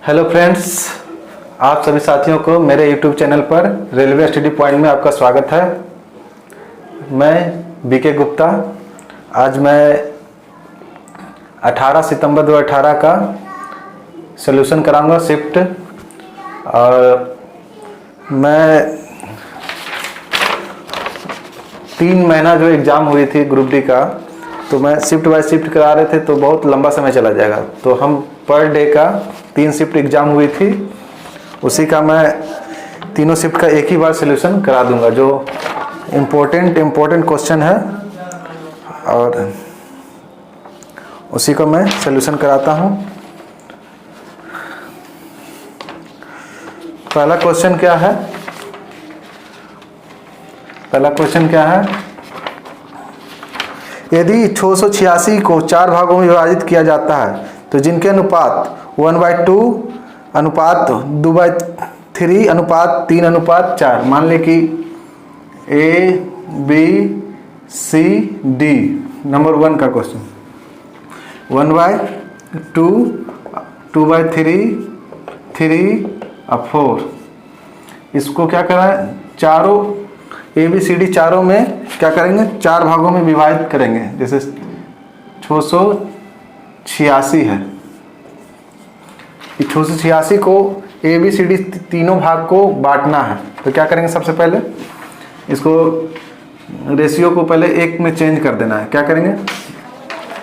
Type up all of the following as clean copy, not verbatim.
Hello friends, आप सभी साथियों को मेरे यूट्यूब चैनल पर रेलवे स्टडी पॉइंट में आपका स्वागत है। मैं बीके गुप्ता। आज मैं 18 सितंबर 2018 का सॉल्यूशन कराऊंगा शिफ्ट। और मैं 3 महीना जो एग्ज़ाम हुई थी ग्रुप डी का, तो मैं शिफ्ट बाय शिफ्ट करा रहे थे तो बहुत लंबा समय चला जाएगा। तो हम पर डे का 3 शिफ्ट एग्ज़ाम हुई थी, उसी का मैं तीनों शिफ्ट का एक ही बार सॉल्यूशन करा दूंगा। जो इम्पोर्टेंट क्वेश्चन है और उसी को मैं सॉल्यूशन कराता हूं। पहला क्वेश्चन क्या है? यदि 686 को 4 भागों में विभाजित किया जाता है तो जिनके अनुपात 1/2 अनुपात 2/3 अनुपात 3/4, मान ले कि A B C D number 1 का क्वेश्चन 1/2 2/3 3/4, इसको क्या करा है, चारों ABCD चारों में क्या करेंगे, 4 भागों में विभाजित करेंगे। जैसे 686 है, 686 को ABCD तीनों भाग को बांटना है। तो क्या करेंगे, सबसे पहले इसको रेशियो को पहले 1 में चेंज कर देना है। क्या करेंगे,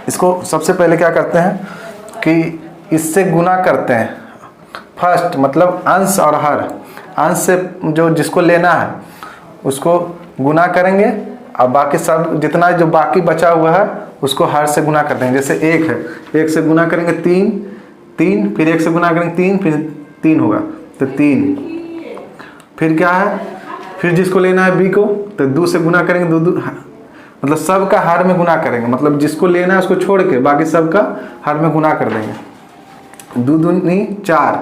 इसको सबसे पहले क्या करते हैं कि इससे गुना करते हैं। फर्स्ट मतलब अंश और हर, अंश से जो जिसको लेना है उसको गुना करेंगे और बाकी सब जितना जो बाकी बचा हुआ है उसको हर से गुना कर देंगे। जैसे 1 है, 1 से गुना करेंगे 3, फिर 1 से गुना करेंगे 3, फिर 3 होगा तो 3। फिर क्या है, फिर जिसको लेना है B को तो 2 से गुना करेंगे 2, मतलब सब का हर में गुना करेंगे। मतलब जिसको लेना है उसको छोड़ के बाकी सब का हर में गुना कर देंगे। 2 दूनी 4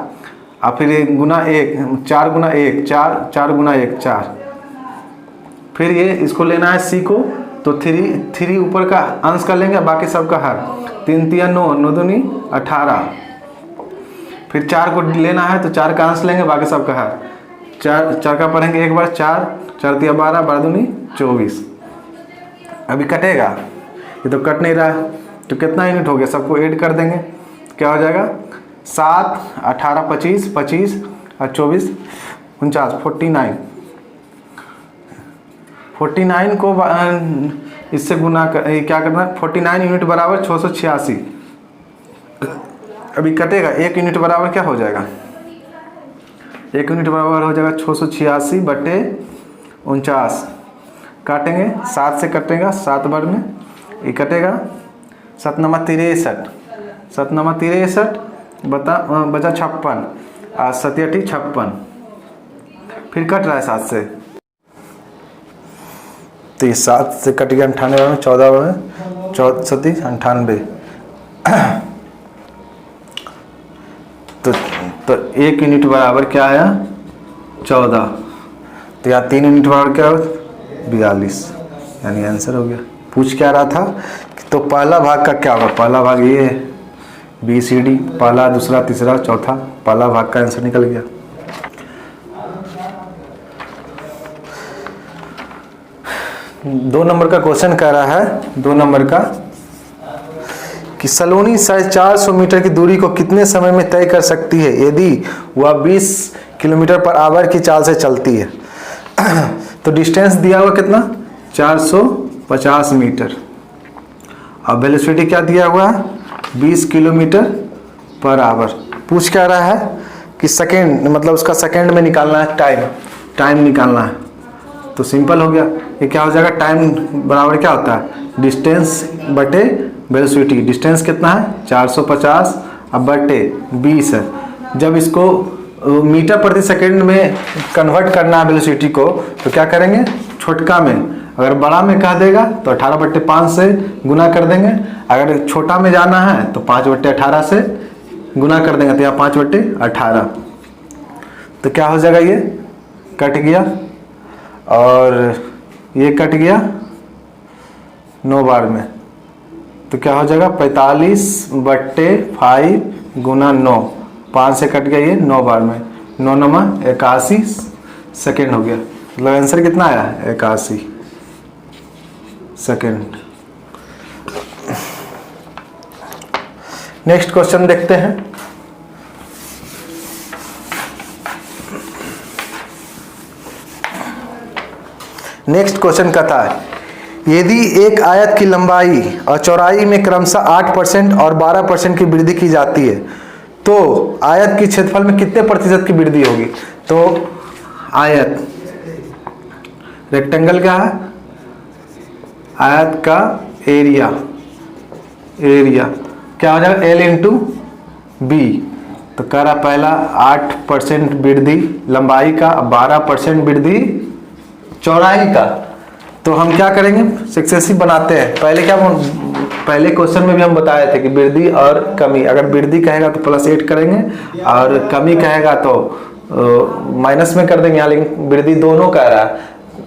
और फिर 1 गुना 1, 4 गुना 1 4, 4 गुना 1 4। फिर ये इसको लेना है C को तो 3 ऊपर का अंश कर लेंगे, बाकी सब का हर। 3 3 9, 9 दूनी 18। फिर 4 को लेना है तो 4 का अंश लेंगे, बाकी सब का हर। 4 का पढ़ेंगे एक बार, 4 4 3 12, 12 दूनी 24। अभी कटेगा, ये तो कट नहीं रहा है, तो कितना यूनिट हो गया, सबको ऐड कर देंगे। क्या हो जाएगा, 7 18 25 25 और 24 49, 49 को इससे गुना कर, क्या करना है, 49 यूनिट बराबर 686। अभी कटेगा, 1 यूनिट बराबर क्या हो जाएगा, 1 यूनिट बराबर हो जाएगा 686 बटे 49। काटेंगे 7 से कटेगा, 7 बार में ये कटेगा। 7 9 63, 7 9 63 बचा 56 और 7 8 56। फिर कट रहा है 7 से, तो ये 7 से कट गया 98 में, 14 में 14 7 98। तो 1 यूनिट बराबर क्या आया, 14। तो यहाँ 3 यूनिट बराबर क्या हो, 42, यानी आंसर हो गया। पूछ क्या रहा था, तो पहला भाग का क्या होगा, पहला भाग ये है BCD, पहला दूसरा तीसरा चौथा, पहला भाग का आंसर निकल गया। दो नंबर का क्वेश्चन कह रहा है, 2 नंबर का, कि सलोनी 450 मीटर की दूरी को कितने समय में तय कर सकती है यदि वह 20 किलोमीटर पर आवर की चाल से चलती है। तो डिस्टेंस दिया हुआ कितना, 450 मीटर, और वेलोसिटी क्या दिया हुआ है, 20 किलोमीटर पर आवर। पूछ क्या रहा है कि सेकेंड, मतलब उसका सेकेंड में निकालना है, टाइम निकालना है। तो सिंपल हो गया, ये क्या हो जाएगा, टाइम बराबर क्या होता है, डिस्टेंस बटे वेलोसिटी। डिस्टेंस कितना है 450 अब बटे 20 है। जब इसको मीटर प्रति सेकंड में कन्वर्ट करना है वेलोसिटी को, तो क्या करेंगे, छोटका में, अगर बड़ा में कह देगा तो 18/5 से गुना कर देंगे। अगर छोटा में जाना है तो 5/18 से गुना कर देंगे, तो यहाँ 5/18। तो क्या हो जाएगा, ये कट गया और ये कट गया 9 बार में, तो क्या हो जाएगा 45/5 गुना 9, 5 से कट गया, ये 9 बार में 9 नमा 81 सेकेंड हो गया। मतलब आंसर कितना आया? 81 सेकेंड। नेक्स्ट क्वेश्चन देखते हैं। नेक्स्ट क्वेश्चन कहता है यदि एक आयत की लंबाई और चौड़ाई में क्रमशः 8% और 12% की वृद्धि की जाती है तो आयत की क्षेत्रफल में कितने प्रतिशत की वृद्धि होगी? तो आयत रेक्टेंगल क्या है? आयत का एरिया क्या हो जाएगा? L into B. तो कह रहा पहला 8% वृद्धि लंबाई का, 12% वृद्धि चौड़ाई का। तो हम क्या करेंगे? सक्सेसिव बनाते हैं। पहले क्वेश्चन में भी हम बताए थे कि वृद्धि और कमी, अगर वृद्धि कहेगा तो +8 करेंगे और कमी कहेगा तो माइनस में कर देंगे। यहाँ लेकिन वृद्धि दोनों कह रहा है,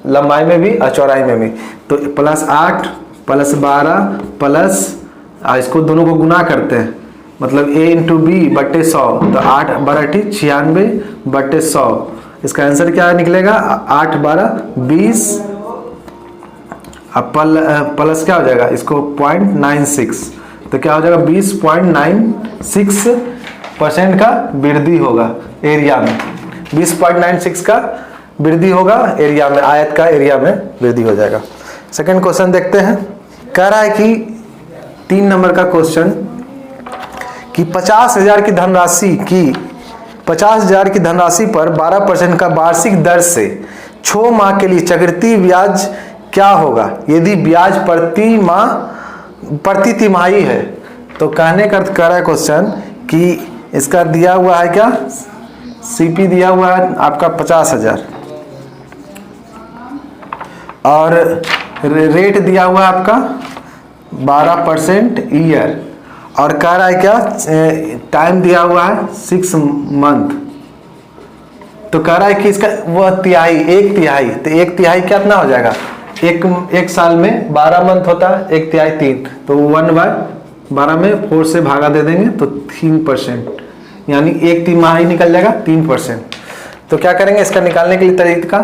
लंबाई में भी और चौड़ाई में भी। तो +8 +12 प्लस इसको दोनों को गुना करते हैं, मतलब A इंटू बी बटे 100। तो 8 12 96 बटे 100। इसका आंसर क्या निकलेगा? 8 12 20 प्लस क्या हो जाएगा इसको 0.96। तो क्या हो जाएगा? 20.96% का वृद्धि होगा एरिया में। 20.96 का वृद्धि होगा एरिया में, आयत का एरिया में वृद्धि हो जाएगा। सेकंड क्वेश्चन देखते हैं। कह रहा है कि 3 नंबर का क्वेश्चन कि 50,000 की धनराशि पर 12% का वार्षिक दर से 6 माह के लिए चक्रवृद्धि ब्याज क्या होगा यदि ब्याज प्रति तिमाही है? तो कहने का अर्थ कर रहा है क्वेश्चन कि इसका दिया हुआ है क्या? सीपी दिया हुआ है आपका 50,000 और रेट दिया हुआ है आपका 12% ईयर, और कह रहा है क्या? टाइम दिया हुआ है 6 मंथ। तो कह रहा है कि इसका वह तिहाई, 1 तिहाई। तो 1 तिहाई कितना हो जाएगा? एक साल में 12 मंथ होता है, 1 तिहाई 3। तो 1/12 में 4 से भागा दे देंगे तो 3%, यानी 1 तिमाही निकल जाएगा 3%। तो क्या करेंगे इसका निकालने के लिए तरीका?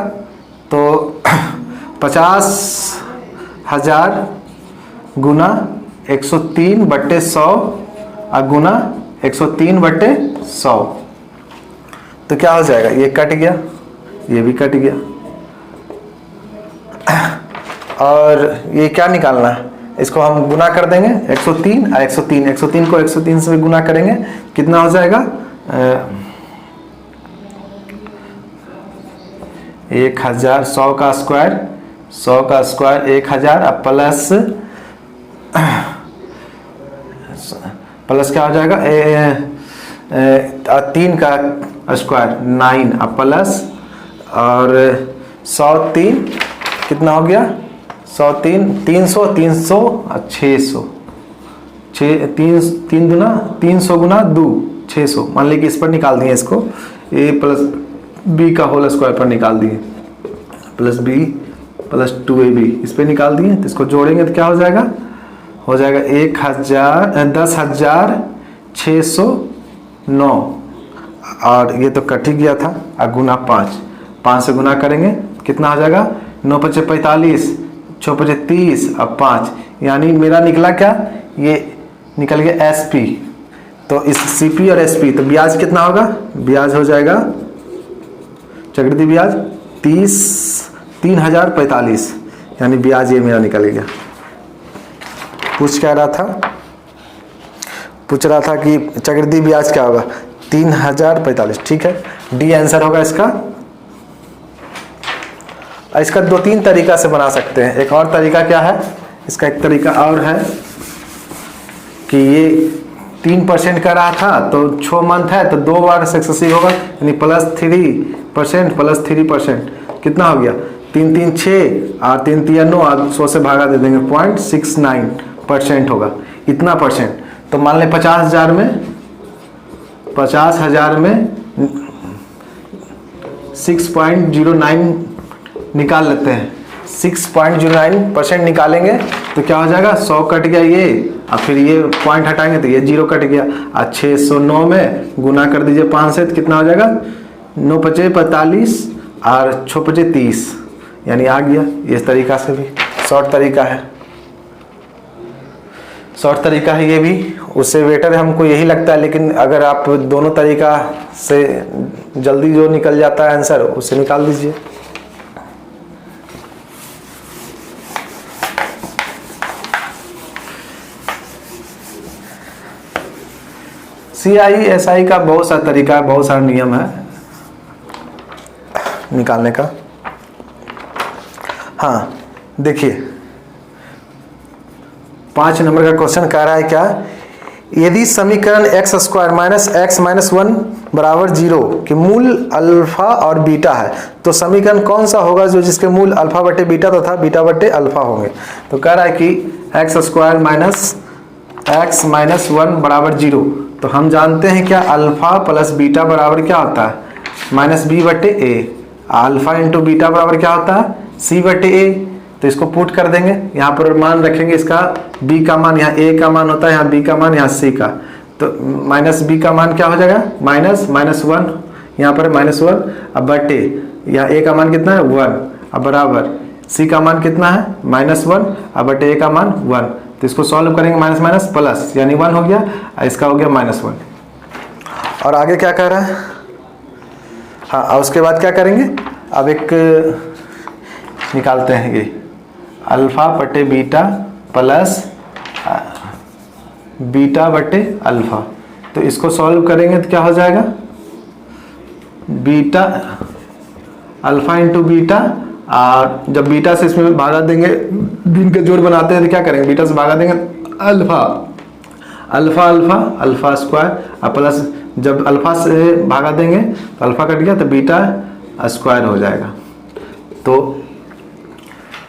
तो 50,000 गुना 103/100 और गुना 103/100। तो क्या हो जाएगा? ये कट गया, ये भी कट गया, और ये क्या निकालना है? इसको हम गुना कर देंगे 103 और 103 को 103 से गुना करेंगे, कितना हो जाएगा? 1000, 100 का स्क्वायर 1000 प्लस क्या हो जाएगा? 3 का स्क्वायर 9 प्लस और 103 कितना हो गया? 103 300 300 और 600 300 गुना 2 600। मान लीजिए कि इस पर निकाल दिए, इसको a प्लस बी का होल स्क्वायर पर निकाल दिए, प्लस बी प्लस 2ab इस पर निकाल दिए। तो इसको जोड़ेंगे तो क्या हो जाएगा? 10,609, और ये तो कट ही गया था, और गुना 5 से गुना करेंगे कितना हो जाएगा? 9 × 5 = 45, 6 × 5 = 30 और 5, यानी मेरा निकला क्या? ये निकल गया SP। तो इस CP और SP, तो ब्याज कितना होगा? ब्याज हो जाएगा चक्रवृद्धि ब्याज 3045, यानी ब्याज ये मेरा निकल गया। पूछ रहा था कि चक्रवृद्धि ब्याज क्या होगा? 3045। ठीक है, डी आंसर होगा इसका। इसका 2-3 तरीका से बना सकते हैं। एक और तरीका क्या है इसका? एक तरीका और है कि ये 3% का रहा था तो 6 मंथ है तो 2 बार सक्सेसिव होगा, यानी +3% प्लस 3%, कितना हो गया? 3 3 6 और 3 3 9 और 100 से भागा दे देंगे, 0.69% होगा। इतना परसेंट। तो मान लें 50,000 में 6.09 निकाल लेते हैं। 6.09% निकालेंगे तो क्या हो जाएगा, 100 कट गया ये, और फिर ये पॉइंट हटाएंगे तो ये 0 कट गया। और 609 में गुना कर दीजिए 5 से तो कितना हो जाएगा, 9 पचे 45 और 6 पचे 30, यानी आ गया। इस तरीका से भी शॉर्ट तरीका है, शॉर्ट तरीका है ये भी, उससे बेटर हमको यही लगता है। लेकिन अगर आप दोनों तरीका से जल्दी जो निकल जाता है आंसर, उससे निकाल दीजिए। CISI का बहुत सारा तरीका है, बहुत सारा नियम है निकालने का। हाँ देखिए 5 नंबर का क्वेश्चन कह रहा है क्या, यदि समीकरण x square minus x minus 1 बराबर 0 के मूल अल्फा और बीटा है तो समीकरण कौन सा होगा जो जिसके मूल अल्फा बटे बीटा तथा बीटा बटे अल्फा होंगे। तो कह रहा है कि x square minus x minus 1 बराबर 0, तो हम जानते हैं क्या, अल्फा प्लस बीटा बराबर क्या होता है, माइनस बी बटे ए। अल्फा इंटू बीटा बराबर क्या होता है, सी बटे ए। तो इसको पुट कर देंगे, यहाँ पर मान रखेंगे इसका b का मान, यहाँ a का मान होता है, यहाँ b का मान, यहाँ c का। तो माइनस b का मान क्या हो जाएगा, माइनस 1, यहाँ पर -1, अब बटे यहाँ a का मान कितना है 1, अब बराबर c का मान कितना है -1, अब बटे a का मान 1। तो इसको सॉल्व करेंगे माइनस माइनस प्लस, यानी 1 हो गया, इसका हो गया -1। और आगे क्या कह रहा है, हाँ और उसके बाद क्या करेंगे, अब एक निकालते हैं ये अल्फा बटे बीटा प्लस बीटा बटे अल्फा। तो इसको सॉल्व करेंगे तो क्या हो जाएगा, बीटा अल्फा इंटू बीटा, और जब बीटा से इसमें भागा देंगे, दिन के जोड़ बनाते हैं तो क्या करेंगे, बीटा से भागा देंगे alpha alpha alpha alpha square, और प्लस जब अल्फा से भागा देंगे तो अल्फा कट गया तो बीटा स्क्वायर हो जाएगा।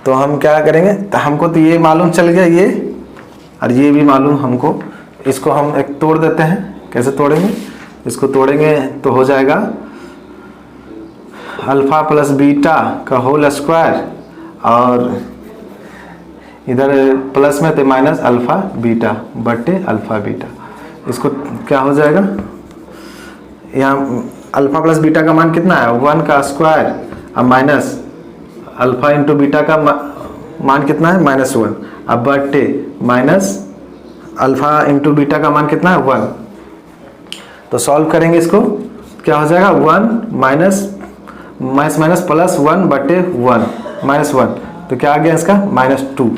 तो हम क्या करेंगे, तो हमको तो ये मालूम चल गया ये, और ये भी मालूम हमको, इसको हम एक तोड़ देते हैं। कैसे तोड़ेंगे, इसको तोड़ेंगे तो हो जाएगा अल्फा प्लस बीटा का होल स्क्वायर, और इधर प्लस में तो माइनस अल्फा बीटा बटे अल्फा बीटा। इसको क्या हो जाएगा, यहाँ अल्फा प्लस बीटा का मान कितना है 1 का स्क्वायर, अब माइनस अल्फा इंटू बीटा का मान कितना है -1, अब बटे माइनस अल्फा इंटू बीटा का मान कितना है 1। तो सॉल्व करेंगे इसको, क्या हो जाएगा 1 माइनस माइनस प्लस 1 बटे 1 -1, तो क्या आ गया इसका -2।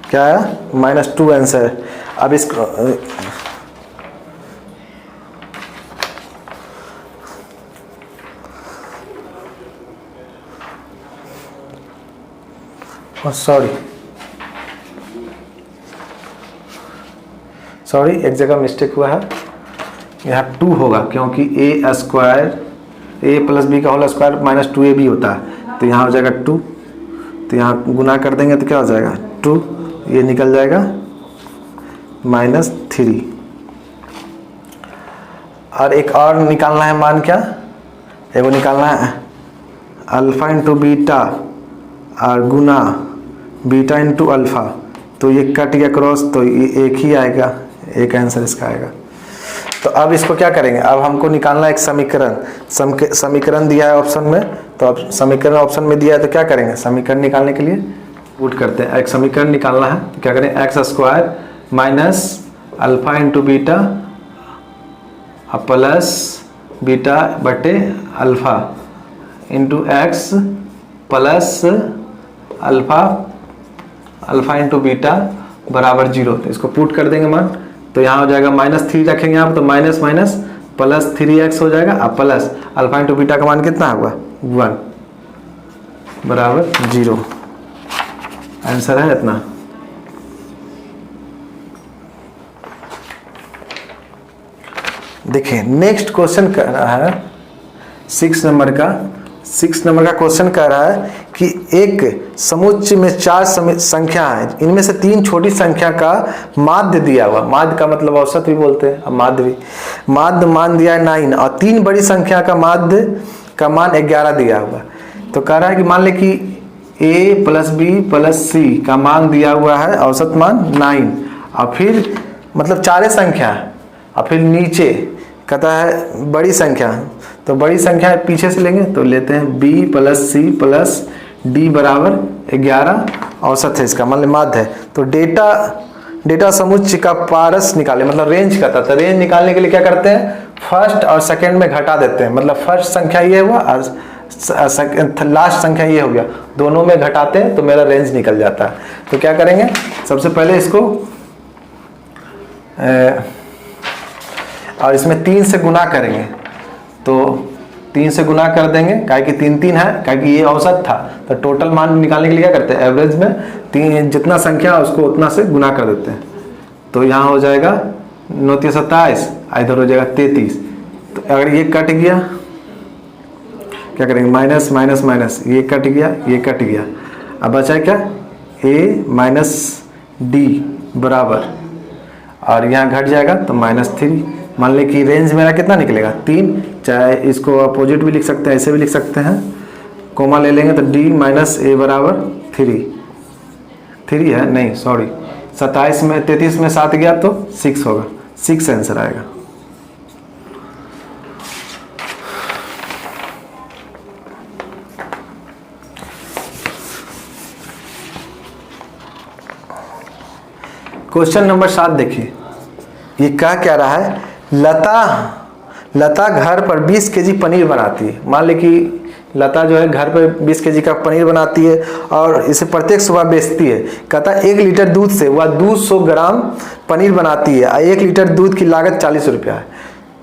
क्या आया, -2 आंसर। अब इसको सॉरी एक जगह मिस्टेक हुआ है, यहाँ 2 होगा क्योंकि a square a plus B का होल स्क्वायर -2ab होता है, तो यहाँ हो जाएगा 2। तो यहाँ गुना कर देंगे तो क्या हो जाएगा 2, ये निकल जाएगा -3। और एक और निकालना है मान, क्या एगो निकालना है अल्फा इंटू बीटा और गुना बीटा इंटू अल्फा। तो ये कट गया क्रॉस, तो ये एक ही आएगा, एक आंसर इसका आएगा। तो अब इसको क्या करेंगे, अब हमको निकालना एक समीकरण, समीकरण दिया है ऑप्शन में, तो अब समीकरण ऑप्शन में दिया है तो क्या करेंगे, समीकरण निकालने के लिए पुट करते हैं। एक समीकरण निकालना है तो क्या करें, X square minus alpha into beta plus beta बटे alpha into X plus alpha into beta बराबर 0। तो इसको पुट कर देंगे मान, तो यहाँ हो जाएगा -3 रखेंगे यहाँ, तो माइनस माइनस प्लस 3x हो जाएगा, अब प्लस अल्फा इंटू बीटा का मान कितना होगा 1 बराबर 0। आंसर है इतना। देखिए नेक्स्ट क्वेश्चन कर रहा है 6 नंबर का क्वेश्चन कह रहा है कि एक समुच्चय में 4 संख्या है, इनमें से 3 छोटी संख्या का माध्य दिया हुआ, माध्य का मतलब औसत भी बोलते हैं, अब माध्य भी, माध्य मान दिया है 9 और 3 बड़ी संख्या का माध्य का मान 11 दिया हुआ। तो कह रहा है कि मान ले कि a प्लस बी प्लस सी का मान दिया हुआ है, औसत मान 9, और फिर मतलब चारे संख्या, और फिर नीचे कहता है बड़ी संख्या, तो बड़ी संख्या पीछे से लेंगे तो लेते हैं b plus C plus D बराबर 11, औसत है इसका मतलब माध्य है। तो डेटा समुच्चय का पारस निकाले मतलब रेंज कहता था। रेंज निकालने के लिए क्या करते हैं, फर्स्ट और सेकंड में घटा देते हैं, मतलब फर्स्ट संख्या ये हुआ और लास्ट संख्या ये हो गया, दोनों में घटाते हैं तो मेरा रेंज निकल जाता है। तो क्या करेंगे, सबसे पहले इसको और इसमें 3 से गुना करेंगे, तो 3 से गुना कर देंगे, काहे कि 3 3 है, काहे कि ये औसत था। तो टोटल मान निकालने के लिए क्या करते हैं, एवरेज में 3 जितना संख्या उसको उतना से गुना कर देते हैं। तो यहाँ हो जाएगा 9 3 27, इधर हो जाएगा 33। तो अगर ये कट गया क्या करेंगे, माइनस माइनस माइनस, ये कट गया ये कट गया, अब बचा क्या, a माइनस डी बराबर, और यहाँ घट जाएगा तो -3। मान लें कि रेंज मेरा कितना निकलेगा 3, चाहे इसको अपोजिट भी लिख सकते हैं, ऐसे भी लिख सकते हैं, कोमा ले लेंगे तो d माइनस ए बराबर 3 है, नहीं सॉरी 27 में 33 में 7 गया तो 6 होगा, 6 आंसर आएगा। क्वेश्चन नंबर 7 देखिए, ये क्या रहा है, लता घर पर 20 केजी पनीर बनाती है। मान ली कि लता जो है घर पर 20 केजी का पनीर बनाती है और इसे प्रत्येक सुबह बेचती है। कहता है 1 लीटर दूध से वह 200 ग्राम पनीर बनाती है और 1 लीटर दूध की लागत 40 रुपया है।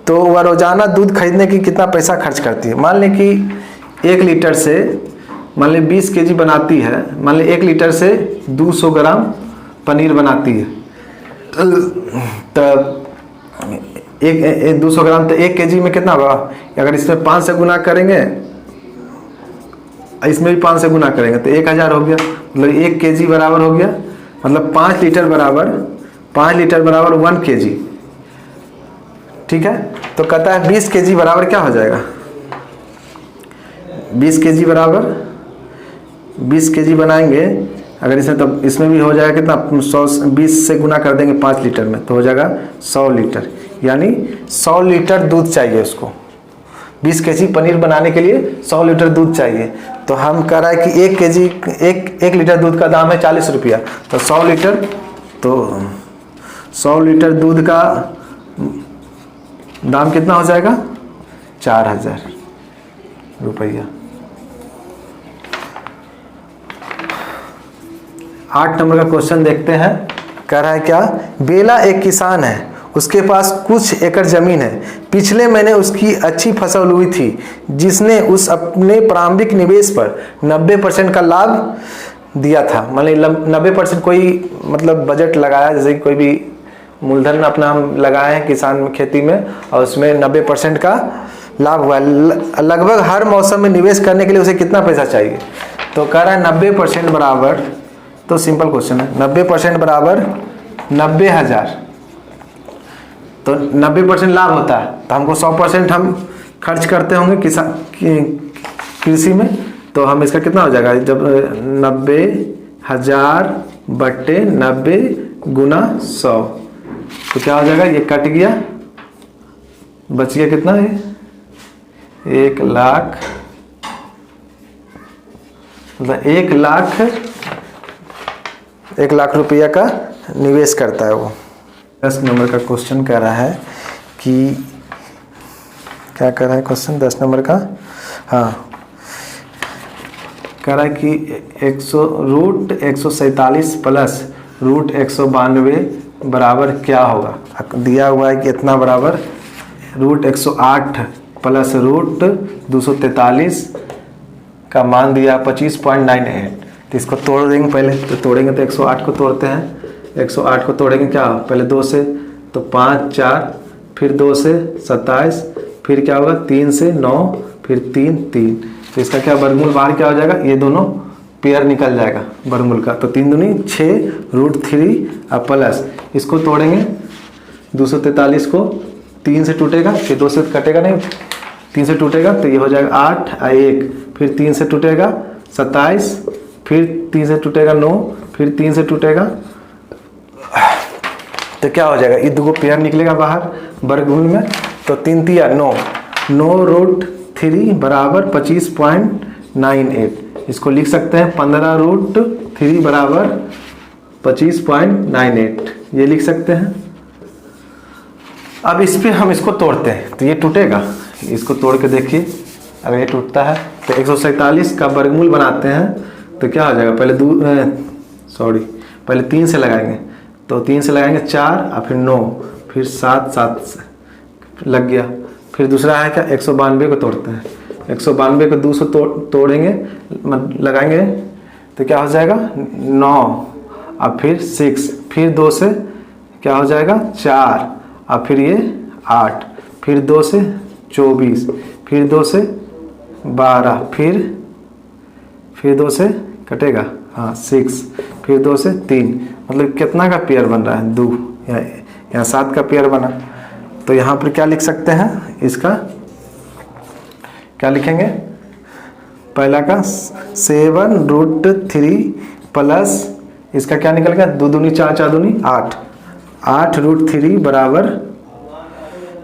तो वह रोजाना दूध खरीदने की कितना पैसा खर्च करती है। मान लें कि 1 लीटर से मान लें 20 केजी बनाती है, मान लें 1 लीटर से 200 ग्राम पनीर बनाती है, तो 200 ग्राम तो 1 केजी में कितना होगा, अगर इसमें 5 से गुना करेंगे, इसमें भी 5 से गुना करेंगे तो 1000 हो गया, मतलब 1 केजी बराबर हो गया, मतलब 5 लीटर बराबर 1 केजी। ठीक है, तो कहता है 20 केजी बराबर क्या हो जाएगा, 20 केजी बराबर 20 केजी बनाएंगे अगर इसमें, तो इसमें भी हो जाएगा कितना, 120 से गुना कर देंगे 5 लीटर में तो हो जाएगा 100 लीटर, यानी 100 लीटर दूध चाहिए उसको। 20 केजी पनीर बनाने के लिए 100 लीटर दूध चाहिए। तो हम कह रहा है कि 1 लीटर दूध का दाम है 40 रुपया, तो 100 लीटर दूध का दाम कितना हो जाएगा, 4000 रुपया। 8 नंबर का क्वेश्चन देखते हैं। कह रहा है क्या, बेला एक किसान है, उसके पास कुछ एकड़ जमीन है। पिछले महीने उसकी अच्छी फसल हुई थी, जिसने उस अपने प्रारंभिक निवेश पर 90% का लाभ दिया था। मतलब 90% कोई मतलब बजट लगाया, जैसे कि कोई भी मूलधन अपना हम लगाए हैं किसान खेती में और उसमें 90% का लाभ हुआ। लगभग हर मौसम में निवेश करने के लिए उसे कितना पैसा चाहिए। तो कह रहा है 90% बराबर, तो सिंपल क्वेश्चन है, 90% बराबर 90,000। तो 90% लाभ होता है तो हमको 100% हम खर्च करते होंगे कृषि में, तो हम इसका कितना हो जाएगा, जब 90,000 बटे 90 गुना 100 तो क्या हो जाएगा, ये कट गया, बच गया कितना है 1 लाख, मतलब 1 लाख रुपया का निवेश करता है वो। 10 नंबर का क्वेश्चन कह रहा है कि क्या कह रहा है क्वेश्चन 10 नंबर का, हाँ कह रहा है कि √147 प्लस √192 बराबर क्या होगा। दिया हुआ है कि इतना बराबर √108 प्लस √243 का मान दिया 25.98। तो इसको तोड़ देंगे पहले, तो तोड़ेंगे तो 108 को तोड़ते हैं, 108 को तोड़ेंगे क्या, पहले 2 से तो 5 4, फिर 2 से 27, फिर क्या होगा 3 से 9, फिर 3 3। तो इसका क्या वर्गमूल बाहर क्या हो जाएगा, ये दोनों पेयर निकल जाएगा वर्गमूल का, तो 3 दूनी 6 √3 और प्लस इसको तोड़ेंगे 243 को 3 से टूटेगा, फिर 2 से कटेगा नहीं, 3 से टूटेगा तो ये हो जाएगा 8 और 1, फिर 3 से टूटेगा 27, फिर 3 से टूटेगा 9, फिर 3 से टूटेगा, तो क्या हो जाएगा, ये दो पेयर निकलेगा बाहर वर्गमूल में, तो 3 तिया 9, 9√3 बराबर 25.98। इसको लिख सकते हैं 15√3 बराबर 25.98, ये लिख सकते हैं। अब इस पे हम इसको तोड़ते हैं तो ये टूटेगा, इसको तोड़ के देखिए, अगर ये टूटता है तो 147 का वर्गमूल बनाते हैं तो क्या हो जाएगा, पहले 3 से लगाएंगे, तो 3 से लगाएंगे 4 और फिर 9, फिर 7 से लग गया। फिर दूसरा है क्या, 192 को तोड़ते हैं, 192 को 2 से तोड़ेंगे लगाएंगे तो क्या हो जाएगा 9, और फिर 6, फिर 2 से क्या हो जाएगा 4, और फिर ये 8, फिर 2 से 24, फिर 2 से 12, फिर 2 से कटेगा 6, फिर 2 से 3, मतलब कितना का पेयर बन रहा है 2, यहाँ 7 का पेयर बना। तो यहाँ पर क्या लिख सकते हैं, इसका क्या लिखेंगे, पहला का 7√3 प्लस इसका क्या निकल गया, 2 दूनी 4, 4 दूनी 8, 8√3 बराबर,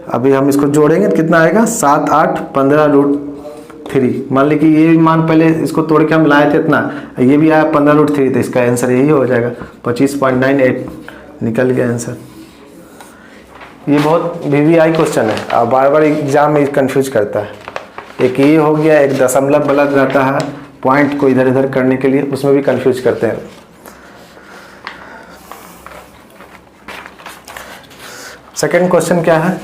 अभी हम इसको जोड़ेंगे तो कितना आएगा 7, 8, 15√3। मान ली कि ये मान पहले इसको तोड़ के हम लाए थे इतना, ये भी आया 15√3, तो इसका आंसर यही हो जाएगा 25.98 निकल गया आंसर। ये बहुत VVI क्वेश्चन है और बार बार एग्जाम में कंफ्यूज करता है। एक ये हो गया, एक दशमलव गलत रहता है पॉइंट को इधर इधर करने के लिए, उसमें भी कंफ्यूज करते हैं। सेकंड क्वेश्चन क्या है,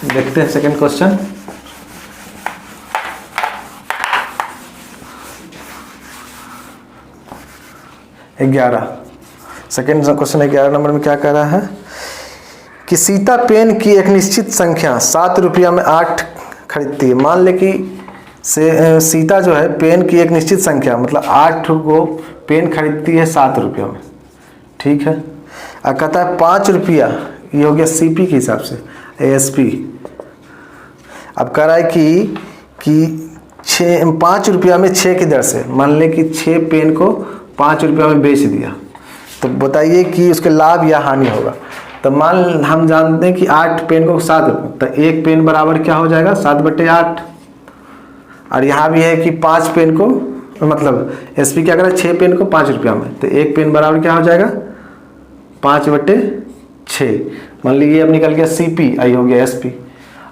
देखते हैं second question. Second question 11 number में क्या कह रहा है कि सीता पेन की एक निश्चित संख्या 7 रुपया में 8 खरीदती है। मान ले कि सीता जो है पेन की एक निश्चित संख्या मतलब 8 को पेन खरीदती है 7 रुपया में, ठीक है। और कहता है 5 रुपया, ये हो गया CP के हिसाब से, ASP। अब कह रहा है कि 5 रुपया में 6 की दर से, मान लें कि 6 पेन को 5 रुपया में बेच दिया, तो बताइए कि उसके लाभ या हानि होगा। तो मान हम जानते हैं कि 8 पेन को 7 रुपये, तो एक पेन बराबर क्या हो जाएगा 7/8। और यहाँ भी है कि 5 पेन को, मतलब SP क्या करें 6 पेन को 5 रुपया में, तो एक पेन बराबर क्या हो जाएगा 5/6। मान लीजिए अब निकल गया CP, आई हो गया SP।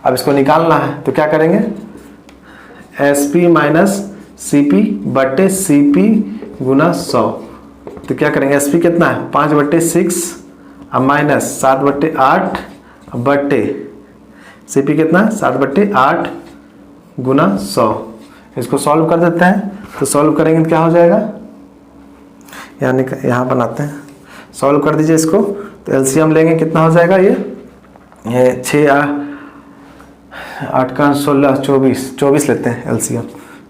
अब इसको निकालना है तो क्या करेंगे, SP माइनस CP/CP गुना 100। तो क्या करेंगे, SP कितना है 5/6 और माइनस 7/8 बटे CP कितना है 7/8 गुना 100। इसको सॉल्व कर देते हैं, तो सॉल्व करेंगे तो क्या हो जाएगा, यहाँ बनाते हैं, सॉल्व कर दीजिए इसको। तो LCM लेंगे, कितना हो जाएगा ये 6 8 का 16 24 लेते हैं LCM।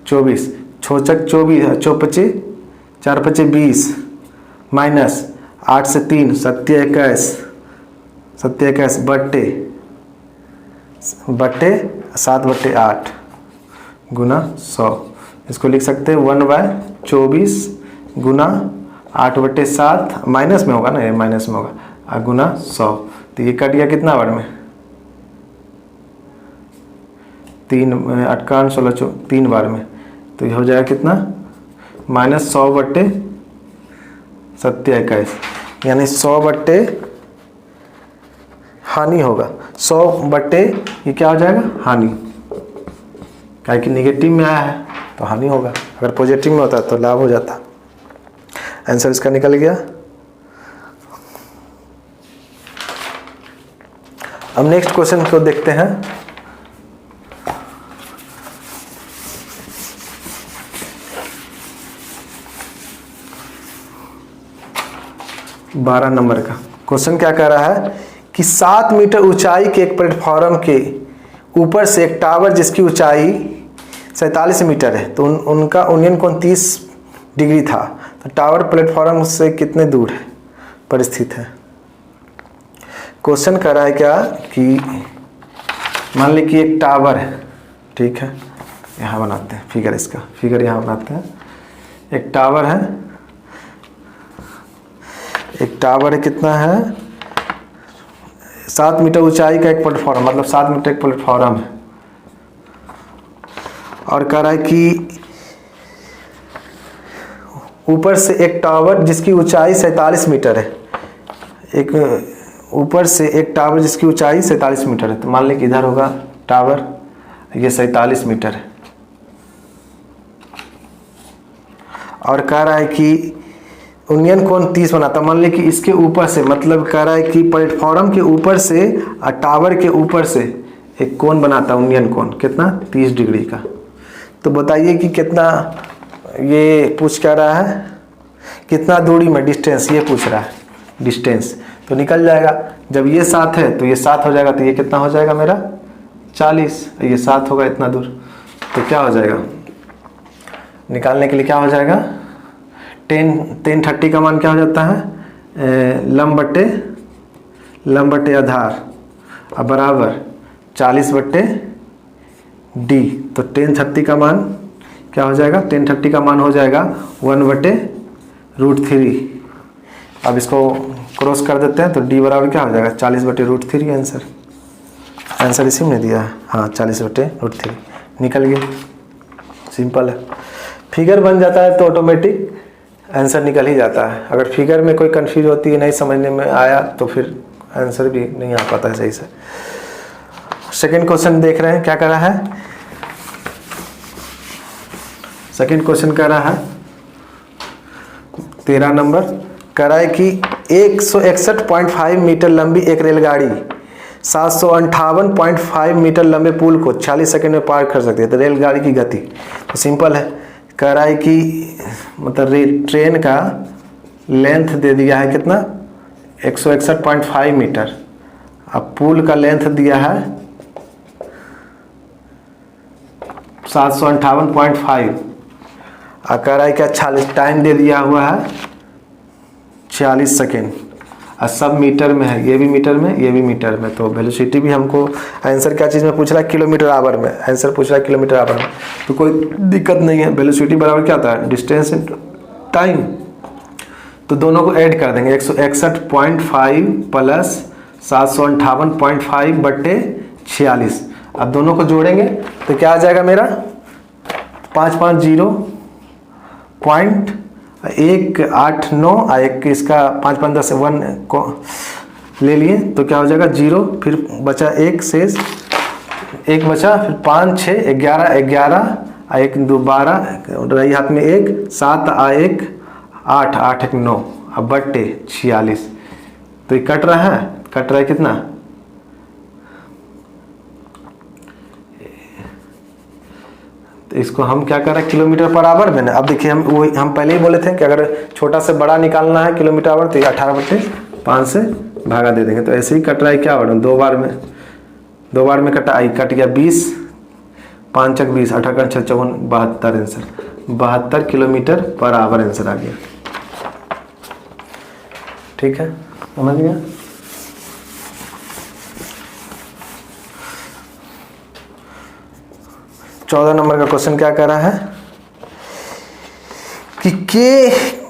24 6 24, 4 5 20 माइनस 8 से 3 27 बट्टे 7/8 गुना 100। इसको लिख सकते हैं 1/24 गुना 8/7, माइनस में होगा ना, ये माइनस में होगा, गुना 100। तो ये कट गया कितना बार में 3 8 का 16 3 बार में, तो ये हो जाएगा कितना -100/27, यानी 100 हानि होगा, 100 ये क्या हो जाएगा हानि, क्या कि निगेटिव में आया है तो हानि होगा, अगर पॉजिटिव में होता तो लाभ हो जाता। आंसर इसका निकल गया। अब नेक्स्ट क्वेश्चन को देखते हैं। बारह नंबर का क्वेश्चन क्या कह रहा है कि 7 मीटर ऊंचाई के एक प्लेटफॉर्म के ऊपर से एक टावर जिसकी ऊंचाई 47 मीटर है, तो उनका यूनियन कोण 30 डिग्री था, तो टावर प्लेटफॉर्म से कितने दूर है पर स्थित है। क्वेश्चन कर रहा है क्या कि मान ली कि एक टावर है, ठीक है, यहाँ बनाते हैं फिगर, इसका फिगर यहाँ बनाते हैं। एक टावर है, एक टावर है, कितना है 7 मीटर ऊंचाई का एक प्लेटफॉर्म, मतलब 7 मीटर एक प्लेटफॉर्म है। और कह रहा है कि ऊपर से एक टावर जिसकी ऊंचाई 47 मीटर है, एक ऊपर से एक टावर जिसकी ऊंचाई 47 मीटर है। तो मान लें कि इधर होगा टावर, ये 47 मीटर है। और कह रहा है कि यूनियन कोण 30 बनाता। मान लें कि इसके ऊपर से, मतलब कह रहा है कि प्लेटफॉर्म के ऊपर से और टावर के ऊपर से एक कोण बनाता है यूनियन कोण, कितना 30 डिग्री का। तो बताइए कि कितना, ये पूछ क्या रहा है, कितना दूरी में, डिस्टेंस ये पूछ रहा है, डिस्टेंस। तो निकल जाएगा, जब ये 7 है तो ये 7 हो जाएगा, तो ये कितना हो जाएगा मेरा 40, ये 7 होगा इतना दूर। तो क्या हो जाएगा, निकालने के लिए क्या हो जाएगा, 10 का मान क्या हो जाता है, लंब बटे आधार अब बराबर 40 बटे डी। तो 1030 का मान क्या हो जाएगा, 1030 का मान हो जाएगा 1/√3। अब इसको क्रॉस कर देते हैं तो डी बराबर क्या हो जाएगा 40/√3। आंसर इसी में दिया है, हाँ 40/√3 निकल गया। सिंपल है, फिगर बन जाता है तो ऑटोमेटिक आंसर निकल ही जाता है। अगर फिगर में कोई कंफ्यूज होती है, नहीं समझने में आया, तो फिर आंसर भी नहीं आ पाता है सही से। सेकंड क्वेश्चन देख रहे हैं क्या कर रहा है। सेकंड क्वेश्चन कर रहा है 13 नंबर, कह रहा है कि 161.5 मीटर लंबी एक रेलगाड़ी 758.5 मीटर लंबे पुल को 40 सेकंड में पार कर सकती है। तो रेलगाड़ी की गति तो सिंपल है, कह रहा है कि मतलब ट्रेन का लेंथ दे दिया है कितना 161.5 मीटर, अब पुल का लेंथ दिया है 758.5, और कह रहा है क्या 40 टाइम दे दिया हुआ है 40 सेकेंड, और सब मीटर में है, ये भी मीटर में, ये भी मीटर में। तो वेलोसिटी भी हमको आंसर क्या चीज़ में पूछ रहा है, किलोमीटर आवर में आंसर पूछ रहा है, किलोमीटर आवर में। तो कोई दिक्कत नहीं है, वेलोसिटी बराबर क्या होता है डिस्टेंस इनटू टाइम। तो दोनों को ऐड कर देंगे, 161.5 प्लस 758.5 बटे 46। अब दोनों को जोड़ेंगे तो क्या आ जाएगा मेरा 550.189, एक इसका 5-5-10 1 को ले लिए तो क्या हो जाएगा 0, फिर बचा 1 शेष, 1 बचा, फिर 5 6 11 11 1 2 12 रही हाथ में 1 7 1 8 8 1 9, अब बट्टे 46। तो ये कट रहा है कितना, तो इसको हम क्या कर रहे हैं किलोमीटर पर आवर में ना। अब देखिए हम पहले ही बोले थे कि अगर छोटा से बड़ा निकालना है किलोमीटर आवर तो 18/5 से भागा दे देंगे। तो ऐसे ही कट रहा है क्या आवर में, 2 बार में कटा, कट गया 20, 5 20 18 54 72 answer 72 kilometre per hour answer आ गया। ठीक है, समझ गया। चौदह नंबर का क्वेश्चन क्या कर रहा है कि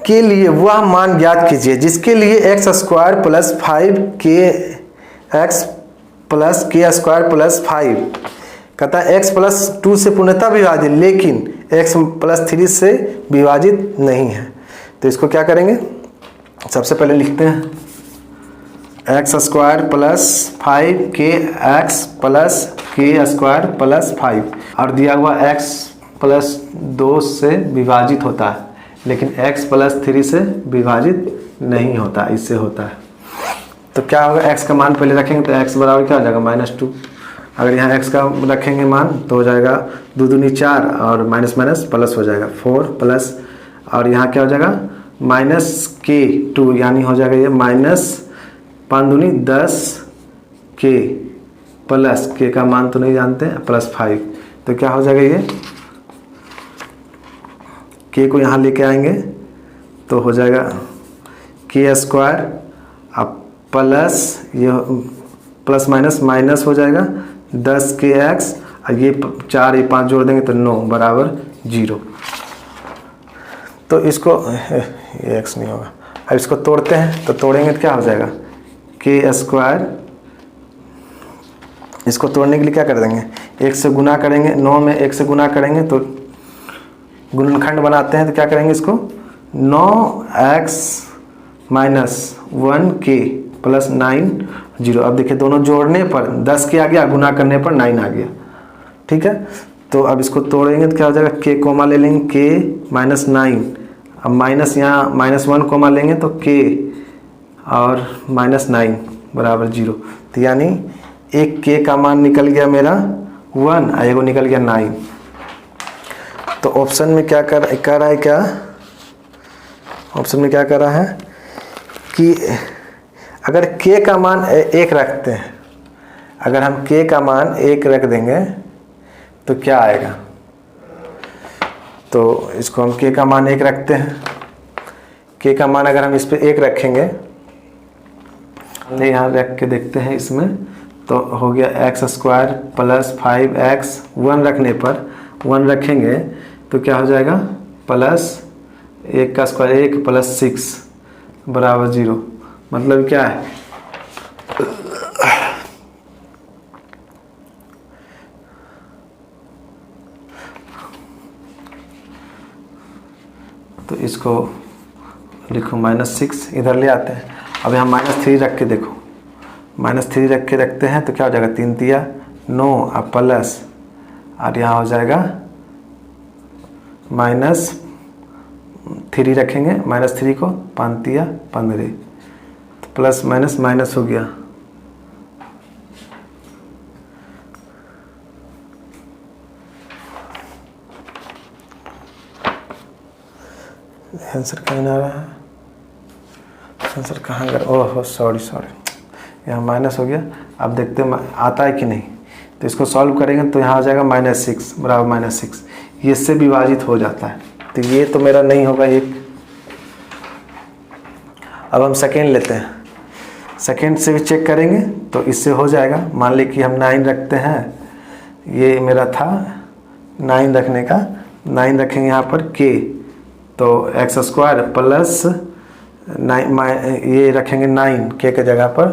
के लिए वह मान ज्ञात कीजिए जिसके लिए x² plus 5kx plus k² plus 5 कहता है x प्लस 2 से पूर्णतः विभाजित, लेकिन x प्लस 3 से विभाजित नहीं है। तो इसको क्या करेंगे, सबसे पहले लिखते हैं x² plus 5kx plus k² plus 5, और दिया हुआ x प्लस 2 से विभाजित होता है, लेकिन x प्लस 3 से विभाजित नहीं होता, इससे होता है। तो क्या होगा, x का मान पहले रखेंगे तो x बराबर क्या हो जाएगा -2। अगर यहाँ x का रखेंगे मान तो हो जाएगा 2 दूनी 4 और माइनस माइनस प्लस हो जाएगा 4 प्लस, और यहाँ क्या हो जाएगा -k2, यानी हो जाएगा ये -5 दूनी 10 k प्लस k का मान तो नहीं जानते हैं प्लस 5। तो क्या हो जाएगा, ये k को यहाँ लेके आएंगे तो हो जाएगा k² अब प्लस ये प्लस माइनस माइनस हो जाएगा 10kx, और ये 4 ये 5 जोड़ देंगे तो 9 बराबर 0। तो इसको ये x नहीं होगा। अब इसको तोड़ते हैं, तो तोड़ेंगे तो क्या हो जाएगा के स्क्वायर। इसको तोड़ने के लिए क्या कर देंगे, 1 से गुना करेंगे, 9 में 1 से गुना करेंगे तो गुणनखंड बनाते हैं, तो क्या करेंगे इसको 9x माइनस 1k प्लस 9 0। अब देखिए दोनों जोड़ने पर 10 के आ गया, गुना करने पर 9 आ गया, ठीक है। तो अब इसको तोड़ेंगे तो क्या हो जाएगा, k कोमा ले लेंगे k माइनस 9, अब माइनस यहाँ -1 कोमा लेंगे तो k और -9 बराबर 0। तो यानी एक k का मान निकल गया मेरा 1 और एगो निकल गया 9। तो ऑप्शन में क्या कर रहा है, क्या ऑप्शन में क्या कर रहा है कि अगर k का मान 1 रखते हैं, अगर हम k का मान 1 रख देंगे तो क्या आएगा। तो इसको हम k का मान 1 रखते हैं, k का मान अगर हम इस पर 1 रखेंगे, यहाँ रख के देखते हैं इसमें, तो हो गया x स्क्वायर प्लस 5x 1 रखने पर 1 रखेंगे तो क्या हो जाएगा प्लस 1 का स्क्वायर 1 प्लस 6 बराबर 0। मतलब क्या है, तो इसको लिखो -6, इधर ले आते हैं। अब यहाँ -3 रख के देखो, -3 रख के रखते हैं तो क्या हो जाएगा 3 तिया 9 और प्लस, और यहाँ हो जाएगा -3 रखेंगे, -3 को 5 तिया 15, तो प्लस माइनस माइनस हो गया। आंसर कहीं ना रहा है, आंसर कहाँ गया, ओह सॉरी यहाँ माइनस हो गया। अब देखते हैं आता है कि नहीं, तो इसको सॉल्व करेंगे तो यहाँ आ जाएगा -6 बराबर -6, ये इससे विभाजित हो जाता है, तो ये तो मेरा नहीं होगा एक। अब हम सेकेंड लेते हैं, सेकेंड से भी चेक करेंगे तो इससे हो जाएगा। मान ली कि हम 9 रखते हैं, ये मेरा था 9 रखने का, 9 रखेंगे यहाँ पर k, तो x स्क्वायर प्लस 9 ये रखेंगे 9 k के जगह पर,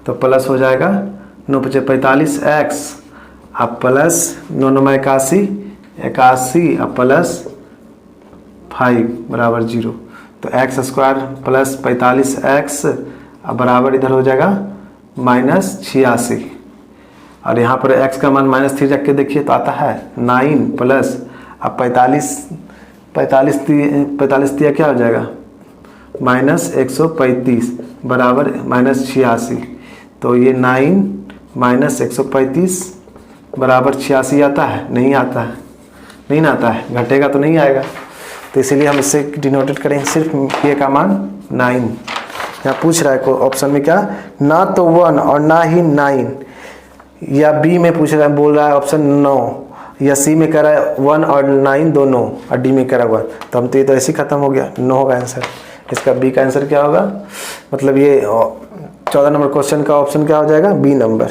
तो प्लस हो जाएगा 9 × 5 = 45x अब प्लस 9 × 9 = 81 अब प्लस 5 बराबर 0। तो x स्क्वायर प्लस 45x अब बराबर इधर हो जाएगा -86, और यहाँ पर x का मान -3 रख के देखिए तो आता है 9 प्लस अब 45 दिया क्या हो जाएगा -135 बराबर -86। तो ये 9 - 135 बराबर 86 आता है, नहीं आता है, नहीं आता है, घटेगा तो नहीं आएगा, तो इसीलिए हम इससे डिनोटेट करेंगे सिर्फ k का मान 9। यहाँ पूछ रहा है को ऑप्शन में क्या, ना तो 1 और ना ही 9, या बी में पूछ रहा है, बोल रहा है ऑप्शन 9, या सी में कह रहा है 1 और 9 दोनों, और डी में कह रहा है 1। तो हम तो ये तो ऐसे ही खत्म हो गया, 9 होगा आंसर। इसका बी का आंसर क्या होगा, मतलब ये 14 नंबर क्वेश्चन का ऑप्शन क्या हो जाएगा, बी नंबर।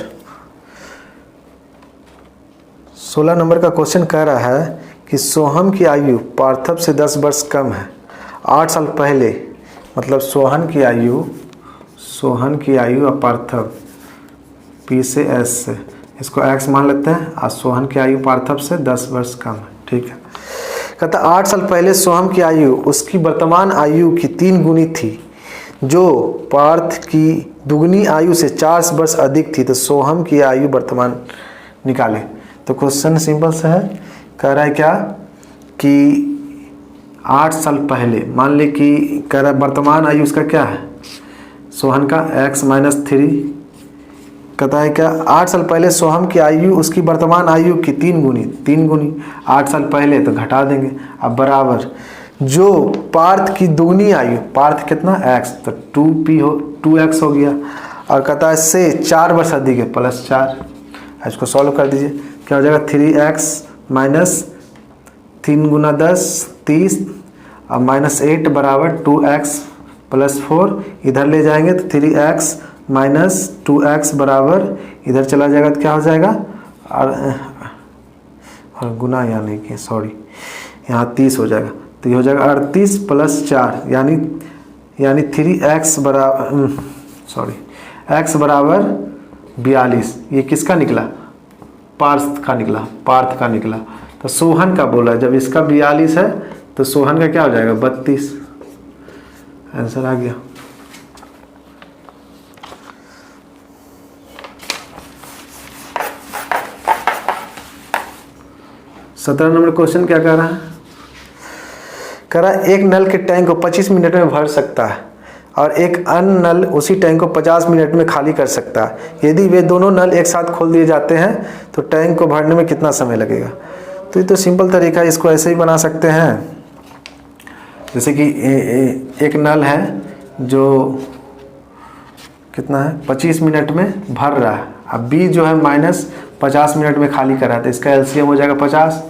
16 नंबर का क्वेश्चन कह रहा है कि सोहम की आयु पार्थव से 10 वर्ष कम है। 8 साल पहले, मतलब सोहन की आयु और पार्थव P से S से, इसको x मान लेते हैं, और सोहन की आयु पार्थव से 10 वर्ष कम है, ठीक है। कहता 8 साल पहले सोहम की आयु उसकी वर्तमान आयु की 3 गुनी थी, जो पार्थ की दुगनी आयु से 4 वर्ष अधिक थी, तो सोहम की आयु वर्तमान निकाले। तो क्वेश्चन सिंपल सा है, कह रहा है क्या कि 8 साल पहले, मान ले कि कह रहा है वर्तमान आयु उसका क्या है, सोहन का x - 3, कहता है क्या 8 साल पहले सोहम की आयु उसकी वर्तमान आयु की 3 गुनी 8 साल पहले, तो घटा देंगे। अब बराबर जो पार्थ की दुगनी आयु, पार्थ कितना x, तो 2x हो गया, और कहता है से 4 वर्ष अधिक है, +4। इसको सॉल्व कर दीजिए, क्या हो जाएगा 3x माइनस 3 × 10 30, और -8 बराबर 2x + 4, इधर ले जाएंगे तो 3x माइनस 2x बराबर इधर चला जाएगा तो क्या हो जाएगा, और गुना यहाँ नहीं किया, सॉरी, यहाँ 30 हो जाएगा। तो ये हो जाएगा 38 + 4 यानी 3x बराबर x बराबर 42। ये किसका निकला? पार्थ का निकला। तो सोहन का बोला, जब इसका 42 है तो सोहन का क्या हो जाएगा? 32। आंसर आ गया। सत्रह नंबर क्वेश्चन क्या कह रहा है? कह रहा है एक नल के टैंक को 25 मिनट में भर सकता है और एक अन्य नल उसी टैंक को 50 मिनट में खाली कर सकता है। यदि वे दोनों नल एक साथ खोल दिए जाते हैं तो टैंक को भरने में कितना समय लगेगा? तो ये तो सिंपल तरीका है, इसको ऐसे ही बना सकते हैं। जैसे कि एक नल है जो कितना है 25 मिनट में भर रहा है, अब बी जो है -50 मिनट में खाली कर रहा है, तो इसका एलसीएम हो जाएगा 50,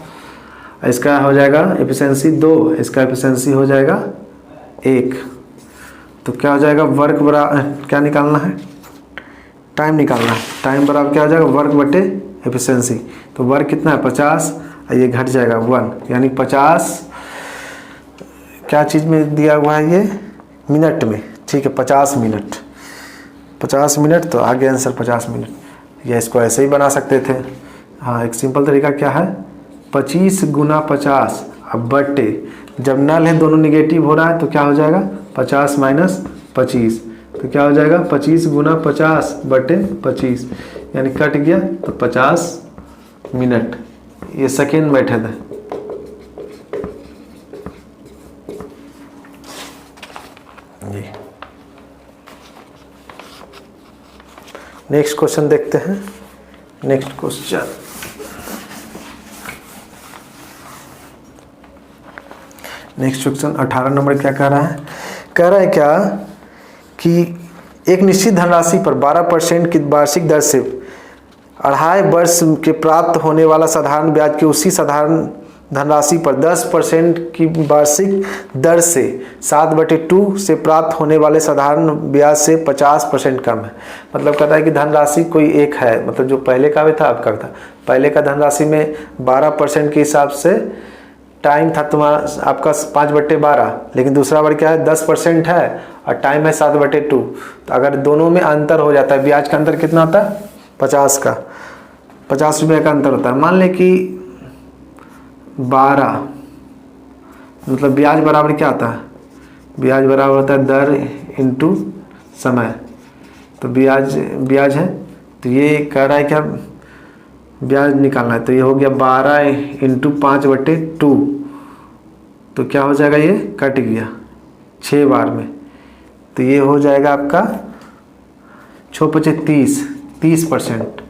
इसका हो जाएगा एफिशिएंसी 2, इसका एफिशिएंसी हो जाएगा 1। तो क्या हो जाएगा? वर्क बराबर क्या निकालना है? टाइम निकालना है। टाइम बराबर क्या हो जाएगा? वर्क बटे एफिशिएंसी। तो वर्क कितना है? 50, ये घट जाएगा 1, यानी 50 क्या चीज़ में दिया हुआ है? ये मिनट में, ठीक है 50 मिनट। तो आगे आंसर 50 मिनट। या इसको ऐसे ही बना सकते थे। हाँ, एक सिंपल तरीका क्या है? 25 × 50 अब बटे, जब नल है दोनों निगेटिव हो रहा है तो क्या हो जाएगा? 50 - 25, तो क्या हो जाएगा? 25 × 50 बटे 25, यानी कट गया तो 50 मिनट। ये सेकेंड मेथड है। नेक्स्ट क्वेश्चन देखते हैं। Next question next question 18 number क्या कह रहा है? कह रहा है क्या कि एक निश्चित धनराशि पर 12% की वार्षिक दर से 2.5 वर्ष के प्राप्त होने वाला साधारण ब्याज की उसी साधारण धनराशि पर 10% की वार्षिक दर से 7/2 से प्राप्त होने वाले साधारण ब्याज से 50% कम है। मतलब कहता है कि धनराशि कोई एक है, मतलब जो पहले का भी था अब का भी था। पहले का धनराशि में 12% के हिसाब से टाइम था तुम्हारा आपका 5/12, लेकिन दूसरा बार क्या है 10% है और टाइम है 7/2। तो अगर दोनों में अंतर हो जाता है, ब्याज का अंतर कितना होता है? 50 रुपये का अंतर होता है। मान ले कि 12, मतलब ब्याज बराबर क्या आता है? ब्याज बराबर होता है दर इंटू समय। तो ब्याज है, तो ये कह रहा है क्या ब्याज निकालना है, तो ये हो गया 12 × 5/2। तो क्या हो जाएगा? ये कट गया 6 बार में, तो ये हो जाएगा आपका 30%।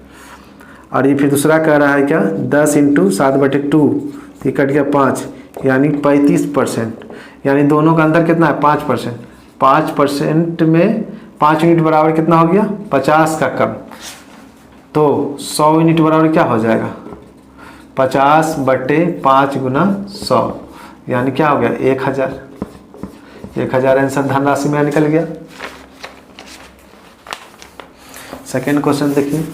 और ये फिर दूसरा कह रहा है क्या 10 × 7/2, ये कट गया 5, यानी 35%। यानी दोनों का अंतर कितना है? 5%। 5% में 5 यूनिट बराबर कितना हो गया? 50 का कम। तो 100 यूनिट बराबर क्या हो जाएगा? 50/5 × 100, यानी क्या हो गया? 1000 आंसर धनराशि में निकल गया। सेकेंड क्वेश्चन देखिए।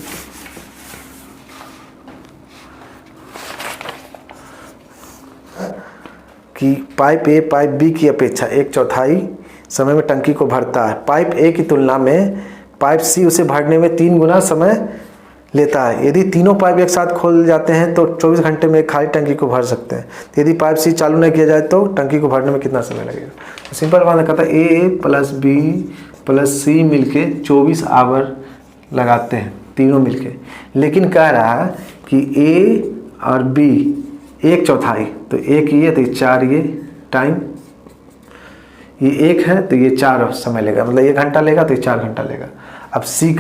कि पाइप ए पाइप बी की अपेक्षा 1/4 समय में टंकी को भरता है। पाइप ए की तुलना में पाइप सी उसे भरने में 3 गुना समय लेता है। यदि तीनों पाइप एक साथ खोल जाते हैं तो 24 घंटे में खाली टंकी को भर सकते हैं। तो यदि पाइप सी चालू नहीं किया जाए तो टंकी को भरने में कितना समय लगेगा? तो सिंपल बात कहता है ए + बी + सी मिलके 24 आवर लगाते हैं तीनों मिलके, लेकिन कह रहा है कि ए और बी 1/4, तो 1 ये तो 4 ये टाइम, ये 1 है तो ये 4 समय लेगा, मतलब 1 घंटा लेगा तो ये 4 घंटा लेगा। अब सी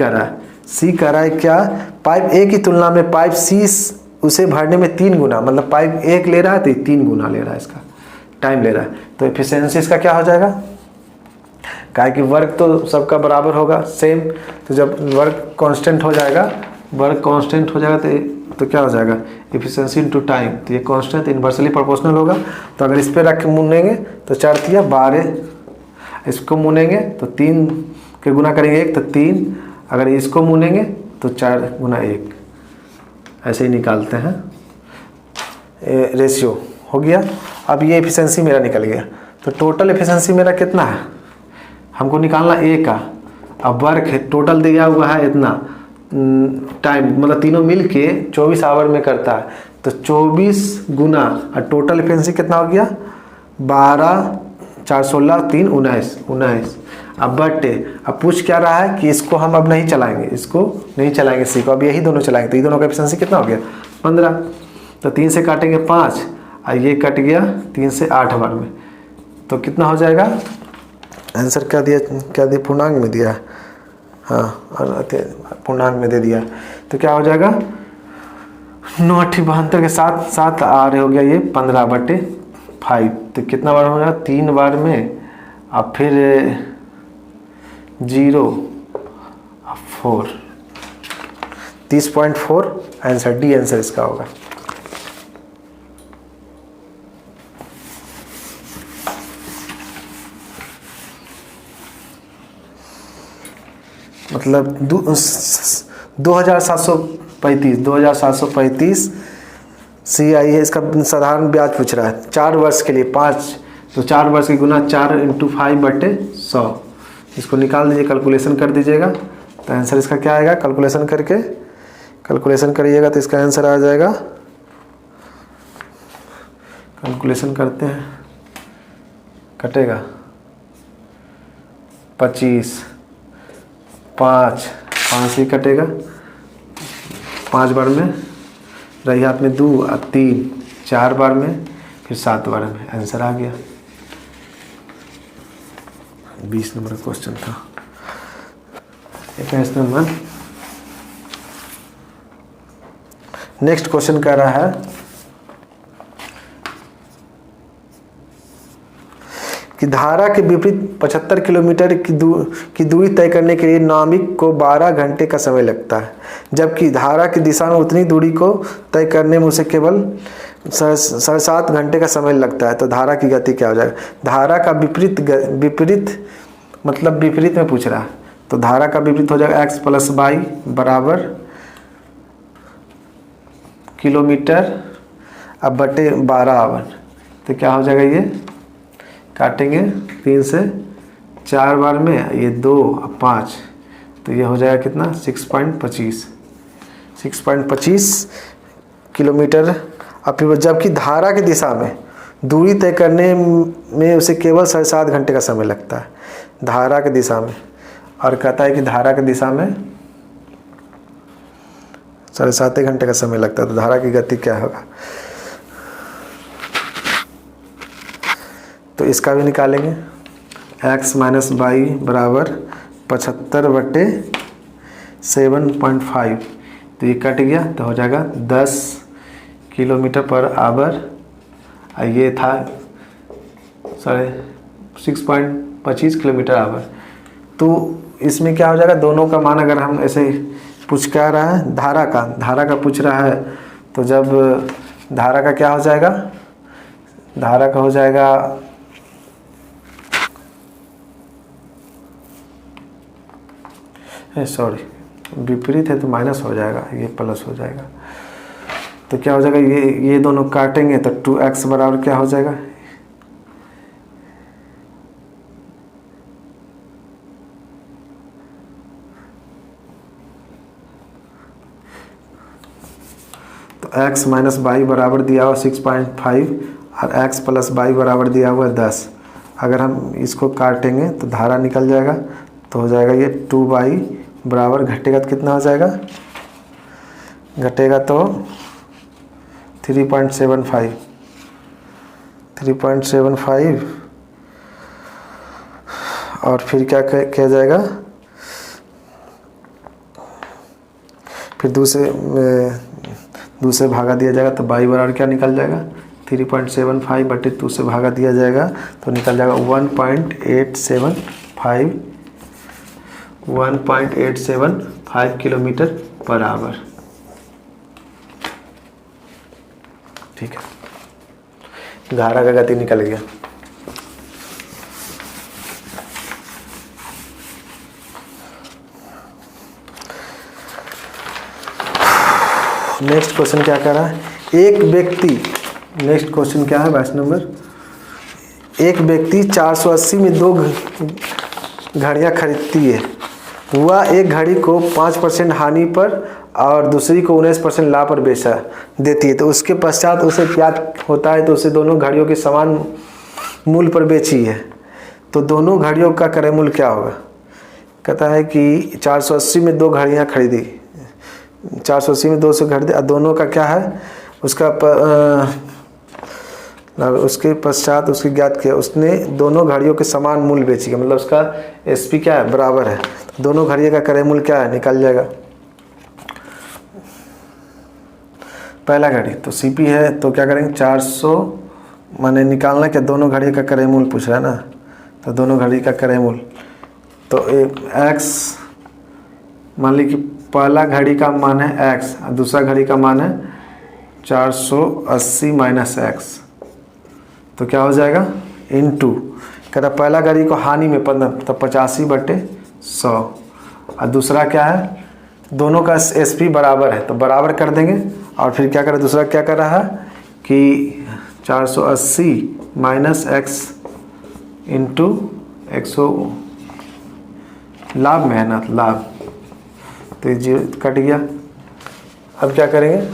कह रहा है क्या पाइप ए की तुलना में पाइप सी उसे भरने में 3 गुना, मतलब पाइप 1 ले रहा है तो 3 गुना ले रहा है, इसका टाइम ले रहा है। तो एफिशिएंसी इसका क्या हो जाएगा? काहे कि वर्क तो सबका बराबर होगा सेम, तो जब वर्क कांस्टेंट हो जाएगा तो क्या हो जाएगा? Efficiency into time. तो ये कांस्टेंट इन्वर्सली प्रोपोर्शनल होगा। तो अगर इस पर रख के मुनेंगे तो 4 × 12, इसको मुनेंगे तो 3 के गुना करेंगे 1 तो 3, अगर इसको मुनेंगे तो 4 × 1, ऐसे ही निकालते हैं। रेशियो हो गया। अब ये एफिशिएंसी मेरा निकल गया, तो टोटल एफिशिएंसी मेरा कितना है, हमको निकालना ए का। अब वर्क है, टोटल दिया हुआ है इतना टाइम, मतलब तीनों मिल के 24 आवर में करता है, तो 24 गुना और टोटल एफिशिएंसी कितना हो गया 12, 4, 16, 3, 19। अब बटे, अब पूछ क्या रहा है कि इसको हम अब नहीं चलाएंगे, इसको नहीं चलाएंगे सी को, अब यही दोनों चलाएंगे, तो ये दोनों का एफिशिएंसी कितना हो गया 15। तो 3 से काटेंगे 5 और ये कट गया 3 से 8 बार में, तो कितना हो जाएगा आंसर क्या दिया पूर्णांक में दिया, हाँ और पूर्णांक में दे दिया, तो क्या हो जाएगा 9 8 72 के साथ 7 आर हो गया ये 15/5। तो कितना बार हो गया 3 बार में, अब फिर 0 4, 30.4 आंसर, डी आंसर इसका होगा। मतलब 2735 CI है, इसका साधारण ब्याज पूछ रहा है 4 वर्ष के लिए 5, तो 4 वर्ष की गुना 4 × 5/100, इसको निकाल दीजिए, कैलकुलेशन कर दीजिएगा, तो आंसर इसका क्या आएगा, कैलकुलेशन करिएगा तो इसका आंसर आ जाएगा, कैलकुलेशन करते हैं, कटेगा 25, 5 से कटेगा 5 बार में, रही हाथ में 2 और 3, 4 बार में, फिर 7 बार में, आंसर आ गया। 20 नंबर का क्वेश्चन था। 21 नंबर नेक्स्ट क्वेश्चन कह रहा है कि धारा के विपरीत 75 किलोमीटर की दूरी तय करने के लिए नाविक को 12 घंटे का समय लगता है, जबकि धारा की दिशा में उतनी दूरी को तय करने में उसे केवल 7.5 घंटे का समय लगता है, तो धारा की गति क्या हो जाएगा। धारा का विपरीत मतलब विपरीत में पूछ रहा है, तो धारा का विपरीत हो जाएगा x + y बराबर किलोमीटर अब बटे 12 आवर, तो क्या हो जाएगा, ये काटेंगे 3 से 4 बार में, ये 2 और 5, तो ये हो जाएगा कितना 6.25 किलोमीटर। अब फिर जबकि धारा की दिशा में दूरी तय करने में उसे केवल 7.5 घंटे का समय लगता है, धारा की दिशा में, और कहता है कि धारा की दिशा में 7.5 घंटे का समय लगता है, तो धारा की गति क्या होगा, तो इसका भी निकालेंगे। x - y बराबर 75/7.5, तो ये कट गया, तो हो जाएगा 10 किलोमीटर पर आवर, और ये था 6.25 किलोमीटर आवर। तो इसमें क्या हो जाएगा, दोनों का मान अगर हम ऐसे पूछ क्या रहा है, धारा का पूछ रहा है, तो जब धारा का क्या हो जाएगा, धारा का हो जाएगा सॉरी विपरीत है तो माइनस हो जाएगा, ये प्लस हो जाएगा, तो क्या हो जाएगा, ये दोनों काटेंगे तो 2x बराबर क्या हो जाएगा, तो x - y बराबर दिया हुआ 6.5 और x + y बराबर दिया हुआ 10। अगर हम इसको काटेंगे तो धारा निकल जाएगा, तो हो जाएगा ये 2y बराबर, घटेगा तो कितना हो जाएगा, घटेगा तो 3.75 और फिर क्या किया जाएगा, फिर दूसरे भागा दिया जाएगा, तो y बराबर क्या निकल जाएगा 3.75 बटे 2 से भागा दिया जाएगा, तो निकल जाएगा 1.875 किलोमीटर पर आवर। ठीक है, धारा का गति निकल गया। नेक्स्ट क्वेश्चन क्या कह रहा है, एक व्यक्ति नेक्स्ट क्वेश्चन क्या है 22 नंबर। एक व्यक्ति 480 में 2 घड़ियाँ खरीदती है। वह एक घड़ी को 5% हानि पर और दूसरी को 19% लाभ पर बेचा देती है। तो उसके पश्चात उसे क्या होता है, तो उसे दोनों घड़ियों के समान मूल्य पर बेची है। तो दोनों घड़ियों का क्रय मूल्य क्या होगा। कहता है कि 480 में 2 घड़ियाँ खरीदी, 480 में 2 से खरीदी और दोनों का क्या है उसका उसके पश्चात उसकी ज्ञात किया, उसने दोनों घड़ियों के समान मूल्य बेची है, मतलब उसका एसपी क्या है बराबर है। दोनों घड़ियों का क्रय मूल्य क्या है निकल जाएगा। पहला घड़ी तो सीपी है तो क्या करेंगे 400 माने निकालना क्या, दोनों घड़ी का क्रय मूल्य पूछ रहा है ना, तो दोनों घड़ी का क्रय मूल्य तो एक्स मान ली कि पहला घड़ी का मान है एक्स और दूसरा घड़ी का मान है 480 माइनस एक्स, तो क्या हो जाएगा इनटू कहता पहला घड़ी को हानि में 15 तो 85/100 और दूसरा क्या है दोनों का एसपी बराबर है तो बराबर कर देंगे। और फिर क्या करें दूसरा क्या कर रहा है कि 480 माइनस एक्स इंटू 100 लाभ में है ना लाभ, तो ये कट गया। अब क्या करेंगे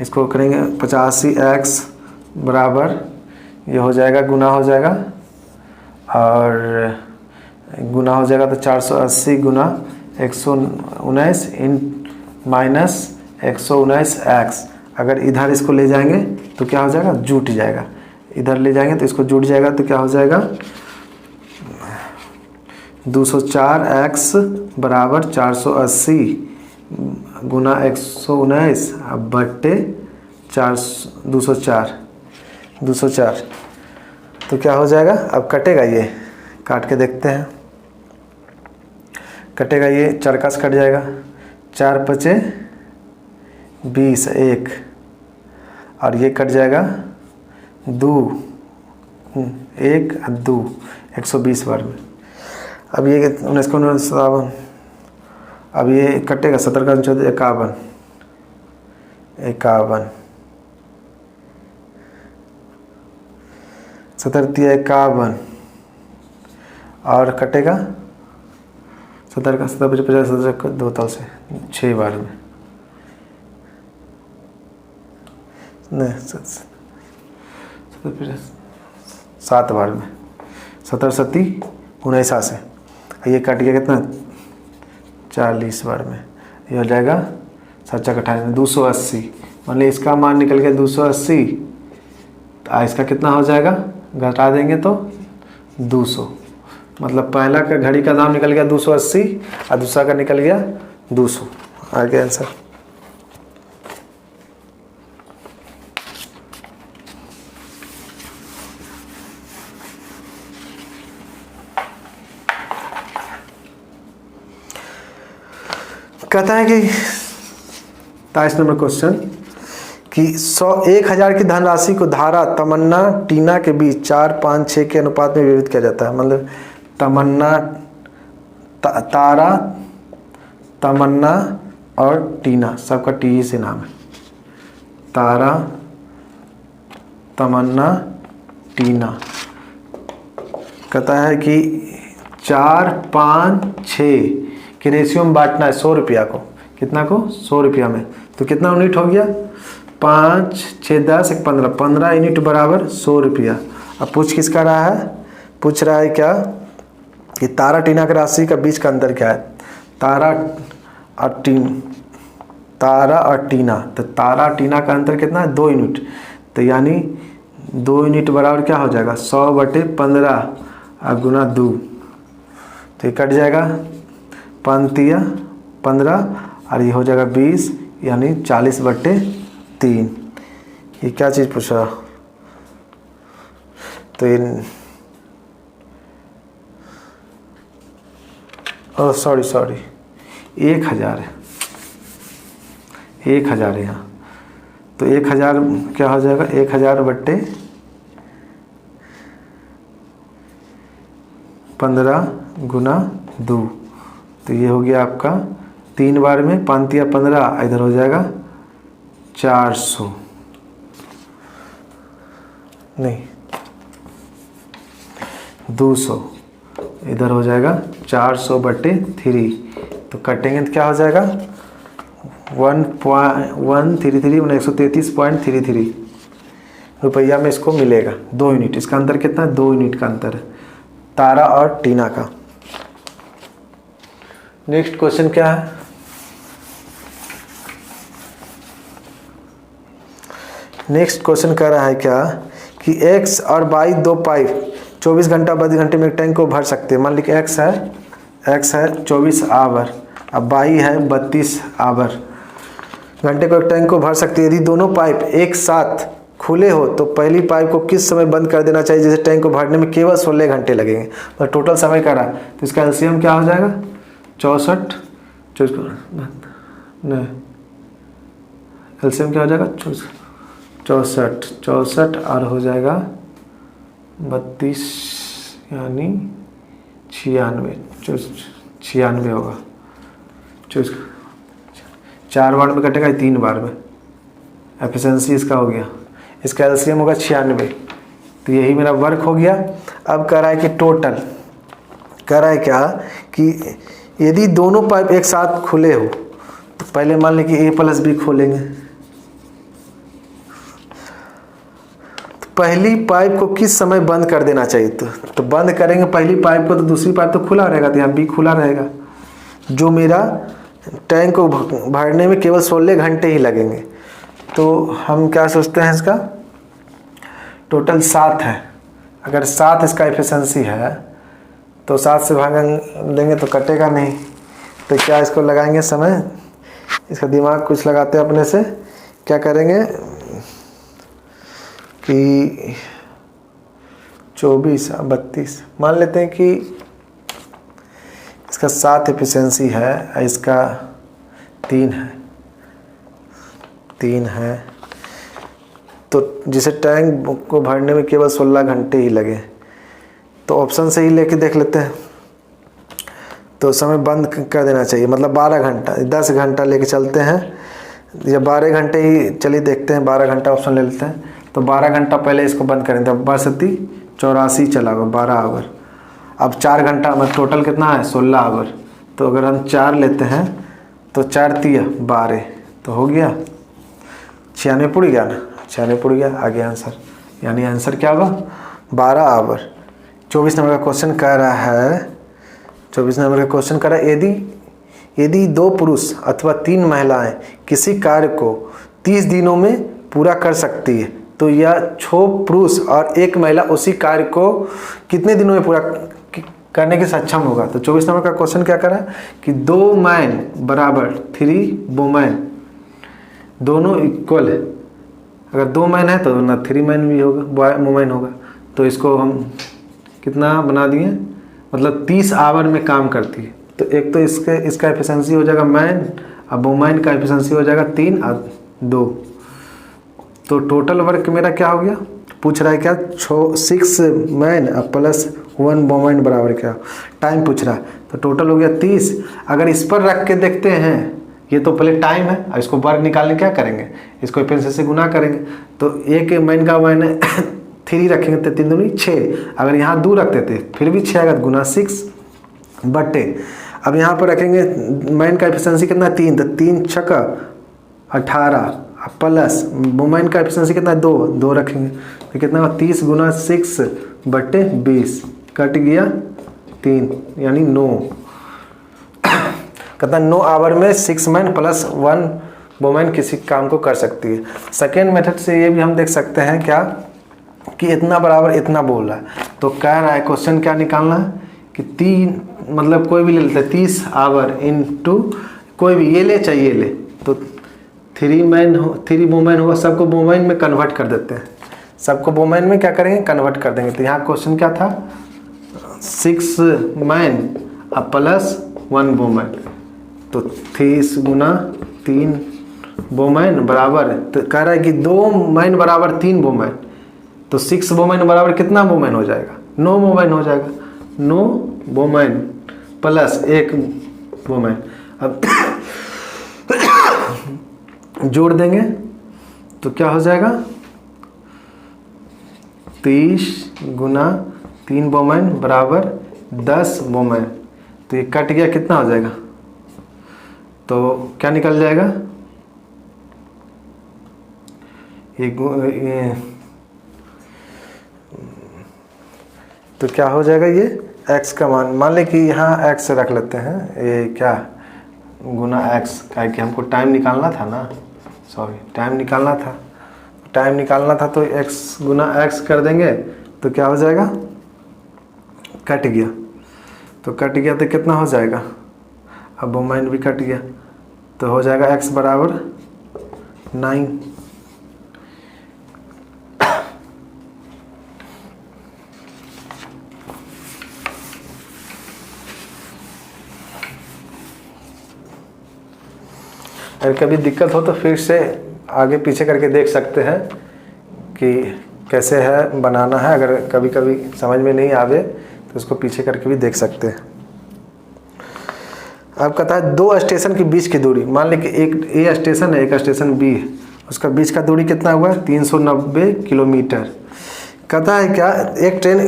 इसको करेंगे 85x बराबर ये हो जाएगा गुना हो जाएगा और गुना हो जाएगा तो 480 गुना 119 इन माइनस 119x। अगर इधर इसको ले जाएंगे तो क्या हो जाएगा जुट जाएगा, इधर ले जाएंगे तो इसको जुट जाएगा तो क्या हो जाएगा 204x बराबर 480 गुना 119 बट्टे 204 तो क्या हो जाएगा। अब कटेगा ये काट के देखते हैं, कटेगा ये 4 का कट जाएगा 4 पचे 20 1 और ये कट जाएगा 2 1 2 120 वर्ग में। अब ये 19 को 57 अब ये कटेगा 17 का 51 51 और कटेगा 70 का 70 50 70 2 ताल से 6 बार में नहीं 7 बार में 70 70 79 ये कट गया कितना 40 बार में, ये हो जाएगा 7 28 280। मान ली इसका मान निकल गया 280 तो इसका कितना हो जाएगा घटा देंगे तो 200, मतलब पहला का घड़ी का दाम निकल गया 280 और दूसरा का निकल गया 200। आ गया आंसर। कहता है कि 23 नंबर क्वेश्चन कि 1000 की धनराशि को धारा तमन्ना टीना के बीच 4 5 6 के अनुपात में विभाजित किया जाता है। मतलब तमन्ना और टीना सबका टी से नाम है। तारा तमन्ना टीना कहता है कि 4 5 6 के रेशियो में बांटना है 100 रुपया को, कितना को 100 रुपया में, तो कितना यूनिट हो गया 5 6 10 1 15 15 यूनिट बराबर 100 रुपया। अब पूछ किसका रहा है, पूछ रहा है क्या कि तारा टीना की राशि का बीच का अंतर क्या है। तारा और टीना, तो तारा टीना का अंतर कितना है 2 यूनिट, तो यानी 2 यूनिट बराबर क्या हो जाएगा 100/15 और गुना 2, तो ये कट जाएगा 5 या 15 और ये हो जाएगा 20 यानी 40/3। ये क्या चीज़ पूछा, तो ये सॉरी 1000 है, 1000 है यहाँ, तो 1000 क्या हो जाएगा 1000/15 गुना 2 तो ये हो गया आपका 3 बार में 5 या 15, इधर हो जाएगा 400, नहीं 200, इधर हो जाएगा 400/3। तो कटेंगे तो क्या हो जाएगा 1.133 133.33 रुपया में इसको मिलेगा 2 यूनिट। इसका अंतर कितना है? 2 यूनिट का अंतर है तारा और टीना का। नेक्स्ट क्वेश्चन क्या है? नेक्स्ट क्वेश्चन कह रहा है क्या कि x और y दो पाइप 24 घंटा 32 घंटे में एक टैंक को भर सकते हैं। मान लीजिए x है 24 आवर, अब y है 32 आवर, घंटे को एक टैंक को भर सकते हैं। यदि दोनों पाइप एक साथ खुले हो तो पहली पाइप को किस समय बंद कर देना चाहिए जैसे टैंक को भरने में केवल 16 घंटे लगेंगे। तो टोटल समय कह रहा है तो इसका एलसीएम क्या हो जाएगा 64, नहीं एलसीएम क्या हो जाएगा 64 और हो जाएगा 32 यानी 96 होगा। 4 बार में कटेगा 3 बार में, एफिशिएंसी इसका हो गया। इसका एलसीएम होगा 96, तो यही मेरा वर्क हो गया। अब कह रहा है कि टोटल कह रहा है क्या कि यदि दोनों पाइप एक साथ खुले हो तो पहले मान लें कि A + B खोलेंगे, तो पहली पाइप को किस समय बंद कर देना चाहिए। तो बंद करेंगे पहली पाइप को तो दूसरी पाइप तो खुला रहेगा, तो यहाँ B खुला रहेगा, जो मेरा टैंक को भरने में केवल 16 घंटे ही लगेंगे। तो हम क्या सोचते हैं इसका टोटल 7 है। अगर 7 इसका एफिशिएंसी है तो 7 से भाग देंगे तो कटेगा नहीं, तो क्या इसको लगाएंगे समय, इसका दिमाग कुछ लगाते हैं अपने से। क्या करेंगे कि 24 32 मान लेते हैं कि इसका 7 एफिशिएंसी है, इसका 3 है, तो जिसे टैंक को भरने में केवल 16 घंटे ही लगे, तो ऑप्शन से ही लेके देख लेते हैं। तो समय बंद कर देना चाहिए, मतलब 12 घंटा 10 घंटा लेके चलते हैं, या 12 घंटे ही चलिए देखते हैं, 12 घंटा ऑप्शन ले लेते हैं। तो 12 घंटा पहले इसको बंद करें, तो 84 चला हुआ 12 आवर। अब 4 घंटा में टोटल कितना है 16 आवर, तो अगर हम 4 लेते हैं तो 4 × 12, तो हो गया 96 पुड़ गया ना, 96 पुड़ गया, आ गया आंसर। यानी आंसर क्या होगा 12 आवर। 24 नंबर का क्वेश्चन कह रहा है 24 नंबर का क्वेश्चन कह रहा है यदि 2 पुरुष अथवा 3 महिलाएं किसी कार्य को 30 दिनों में पूरा कर सकती है तो यह 6 पुरुष और 1 महिला उसी कार्य को कितने दिनों में पूरा करने के सक्षम होगा। तो 24 नंबर का क्वेश्चन क्या कर रहा है कि 2 मैन बराबर 3 वुमेन दोनों इक्वल है। अगर 2 मैन है तो ना 3 मैन भी होगा, वुमेन होगा। तो इसको हम कितना बना दिए, मतलब 30 आवर में काम करती है। तो एक तो इसका एफिशिएंसी हो जाएगा मैन, अब वुमेन का एफिशिएंसी हो जाएगा 3 और 2। तो टोटल वर्क मेरा क्या हो गया, पूछ रहा है क्या 6 मैन + 1 वुमेन बराबर क्या टाइम पूछ रहा है। तो टोटल हो गया 30। अगर इस पर रख के देखते हैं, ये तो पहले टाइम है, और इसको वर्क निकालने क्या करेंगे, इसको एफिशिएंसी से गुना करेंगे। तो एक मैन का मैंने 3 रखेंगे तो 3 दूनी 6, अगर यहाँ 2 रखते थे फिर भी 6 आएगा, गुना 6 बटे। अब यहाँ पर रखेंगे मैन का एफिशिएंसी कितना 3, तो 3 × 6 18 प्लस वुमेन का एफिशिएंसी कितना 2 रखेंगे तो कितना होगा 30 × 6/20, कट गया 3 यानी 9। कितना 9 आवर में 6 मैन + 1 वुमेन किसी काम को कर सकती है। सेकेंड मेथड से ये भी हम देख सकते हैं क्या कि इतना बराबर इतना बोल रहा है। तो कह रहा है क्वेश्चन क्या निकालना है कि 3 मतलब कोई भी ले लेते हैं 30 आवर इनटू कोई भी, ये ले चाहिए ले, तो 3 वुमेन होगा, सबको वुमेन में कन्वर्ट कर देते हैं, सबको वुमेन में क्या करेंगे कन्वर्ट कर देंगे। तो यहाँ क्वेश्चन क्या था 6 मैन + 1 वुमेन, तो 30 × 3 वुमेन बराबर, तो कह रहा है कि 2 मैन बराबर 3 वुमेन, तो 6 वुमेन बराबर कितना वुमेन हो जाएगा 9 वुमेन हो जाएगा। 9 वुमेन + 1 वुमेन। अब जोड़ देंगे तो क्या हो जाएगा, 30 गुना 3 वुमेन बराबर 10 वुमेन। तो ये कट गया, कितना हो जाएगा, तो क्या निकल जाएगा, ये तो क्या हो जाएगा, ये x का मान लें कि यहाँ x रख लेते हैं, ये क्या गुना x, क्या कि हमको टाइम निकालना था ना, सॉरी टाइम निकालना था तो x गुना x कर देंगे तो क्या हो जाएगा, कट गया। तो कट गया तो कितना हो जाएगा, अब वुमेन भी कट गया तो हो जाएगा x बराबर 9। अगर कभी दिक्कत हो तो फिर से आगे पीछे करके देख सकते हैं कि कैसे है बनाना है। अगर कभी कभी समझ में नहीं आवे तो उसको पीछे करके भी देख सकते हैं। अब कहता है 2 स्टेशन के बीच की दूरी, मान लें कि एक ए स्टेशन है, एक स्टेशन बी है, उसका बीच का दूरी कितना हुआ है, 390 किलोमीटर। कहता है क्या, एक ट्रेन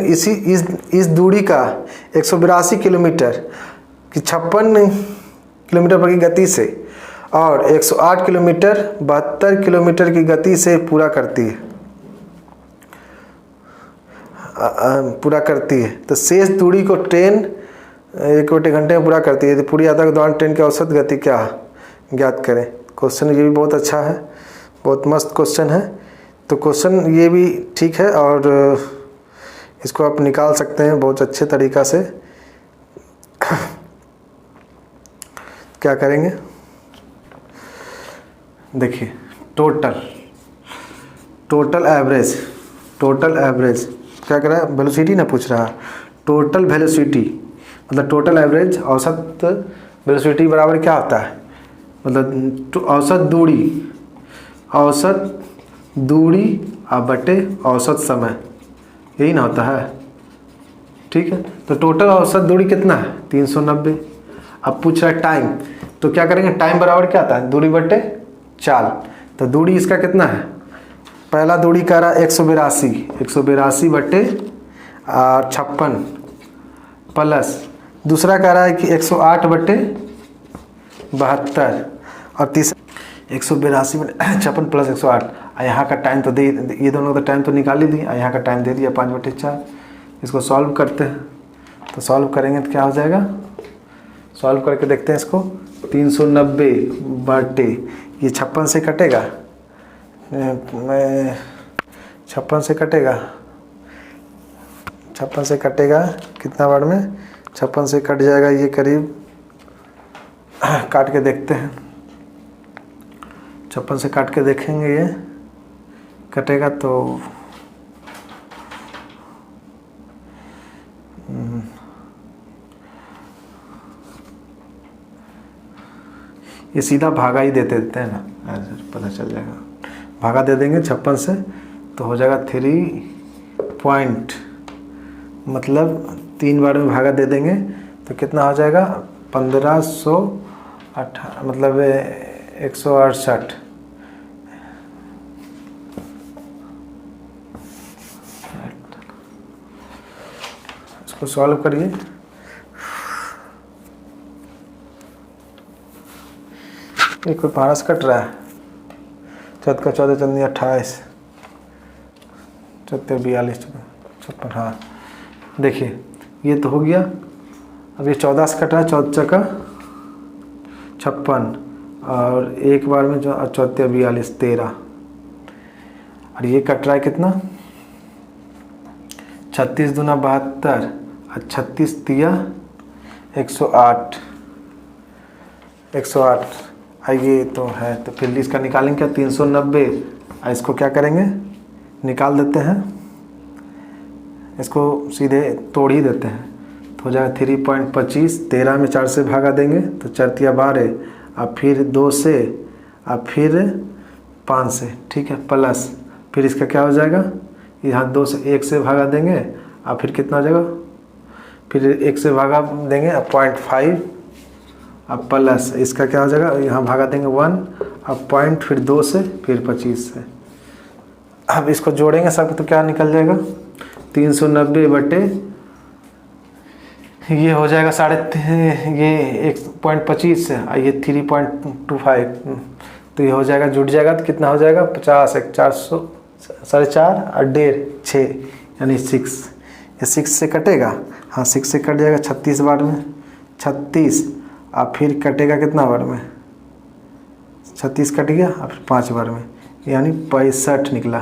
इस दूरी का 182 किलोमीटर की 56 किलोमीटर पर की गति से और 108 किलोमीटर 72 किलोमीटर की गति से पूरा करती है। तो शेष दूरी को ट्रेन 1 घंटे में पूरा करती है। तो पूरी यात्रा के दौरान ट्रेन की औसत गति क्या ज्ञात करें। क्वेश्चन ये भी बहुत अच्छा है, बहुत मस्त क्वेश्चन है। तो क्वेश्चन ये भी ठीक है और इसको आप निकाल सकते हैं बहुत अच्छे तरीक़ा से। क्या करेंगे, देखिए टोटल एवरेज क्या कर रहा है, वेलोसिटी ना पूछ रहा है, टोटल वेलोसिटी मतलब टोटल एवरेज, औसत वेलोसिटी बराबर क्या होता है, मतलब औसत दूरी बटे औसत समय, यही ना होता है। ठीक है, तो टोटल औसत दूरी कितना है, 390। अब पूछ रहा है टाइम, तो क्या करेंगे, टाइम बराबर क्या आता है, दूरी बटे चाल। तो दूरी इसका कितना है, पहला दूरी कह रहा है 182 बटे 56 प्लस दूसरा कह रहा है कि 108 बटे 72 और तीसरा 182 बटे 56 प्लस 108। यहाँ का टाइम तो दे, ये दोनों का टाइम तो निकाल ही दिया, यहाँ का टाइम दे दिया 5/4। इसको सॉल्व करते हैं, तो सॉल्व करेंगे तो क्या हो जाएगा, सॉल्व करके देखते हैं इसको। 390 बटे ये 56 से कटेगा, मैं 56 से कटेगा कितना बार में, 56 से कट जाएगा ये करीब, काट के देखते हैं, 56 से काट के देखेंगे ये कटेगा तो ये सीधा भागा ही देते हैं ना, ऐसे पता चल जाएगा। भागा दे देंगे 56 से तो हो जाएगा 3 पॉइंट, मतलब 3 बार में भागा दे देंगे तो कितना हो जाएगा 1508 मतलब 168। इसको सॉल्व करिए, ये कोई 5 कट रहा है, 14 का 14 चंदी 28 74 42 56। हाँ देखिए ये तो हो गया। अब ये 14 से कट रहा है, 14 का 56 और एक बार में जो 74 42 13 और ये कट रहा है कितना 36 दूना 72 और 36 तिया 108 ये तो है। तो फिर इसका निकालेंगे क्या 390, इसको क्या करेंगे निकाल देते हैं, इसको सीधे तोड़ ही देते हैं तो हो जाएगा 3.25। 13 में 4 से भागा देंगे तो 4 तिया 12 और फिर 2 से और फिर 5 से, ठीक है, प्लस फिर इसका क्या हो जाएगा, यहाँ 2 से 1 से भागा देंगे और फिर कितना हो जाएगा, फिर 1 से भागा देंगे 0.5 अब प्लस इसका क्या हो जाएगा, यहाँ भागा देंगे 1, अब पॉइंट फिर 2 से फिर 25 से। अब इसको जोड़ेंगे सब तो क्या निकल जाएगा 390 बटे ये हो जाएगा ये 1.25 है, ये 3.25, तो ये हो जाएगा जुड़ जाएगा तो कितना हो जाएगा 50, 400, 4.5 और 1.5, 6 यानी 6। ये 6 से कटेगा, हाँ 6 से कट जाएगा 36 बार में, 36 और फिर कटेगा कितना बार में 36 कट गया और फिर 5 बार में, यानी 65 निकला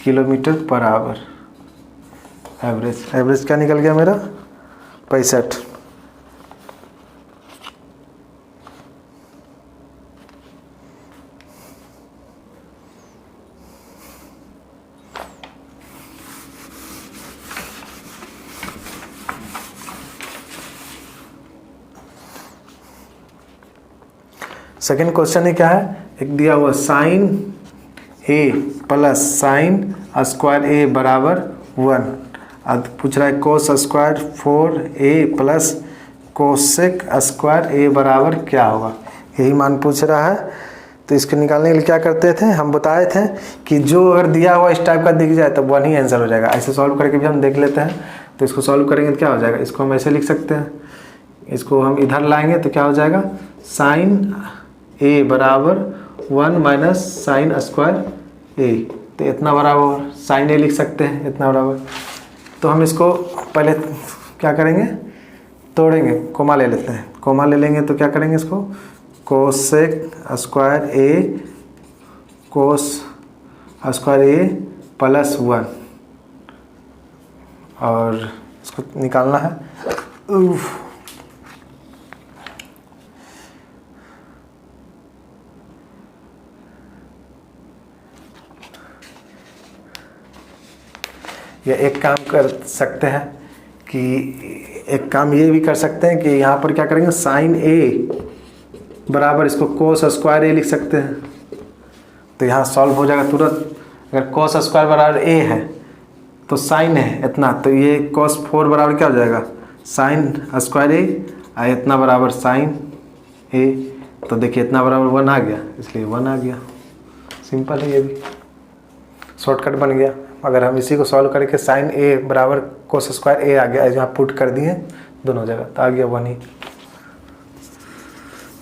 किलोमीटर पर आवर। एवरेज क्या निकल गया मेरा 65। सेकेंड क्वेश्चन है क्या है, एक दिया हुआ sine A plus sine square A बराबर 1। अब पूछ रहा है cos square 4a plus cosec square A बराबर क्या होगा, यही मान पूछ रहा है। तो इसको निकालने के लिए क्या करते थे, हम बताए थे कि जो अगर दिया हुआ इस टाइप का दिख जाए तो 1 ही आंसर हो जाएगा। ऐसे सॉल्व करके भी हम देख लेते हैं। तो इसको सॉल्व करेंगे तो क्या हो जाएगा, इसको हम ऐसे लिख सकते हैं, इसको हम इधर लाएंगे तो क्या हो जाएगा साइन ए बराबर 1 माइनस साइन स्क्वायर ए, तो इतना बराबर साइन ए लिख सकते हैं, इतना बराबर। तो हम इसको पहले क्या करेंगे तोड़ेंगे, कोमा ले लेते हैं, कोमा ले लेंगे तो क्या करेंगे इसको कोसेक स्क्वायर ए कोस स्क्वायर ए प्लस 1 और इसको निकालना है। या एक काम कर सकते हैं कि एक काम ये भी कर सकते हैं कि यहाँ पर क्या करेंगे साइन ए बराबर इसको कोस स्क्वायर ए लिख सकते हैं, तो यहाँ सॉल्व हो जाएगा तुरंत। अगर कोस स्क्वायर बराबर ए है तो साइन है इतना, तो ये कोस 4 बराबर क्या हो जाएगा साइन स्क्वायर ए और इतना बराबर साइन ए, तो देखिए इतना बराबर 1 आ गया, इसलिए 1 आ गया। सिंपल है, ये भी शॉर्टकट बन गया। अगर हम इसी को सॉल्व करके साइन ए बराबर कोस स्क्वायर ए आ गया, यहाँ पुट कर दिए दोनों जगह तो आ गया 1 ही।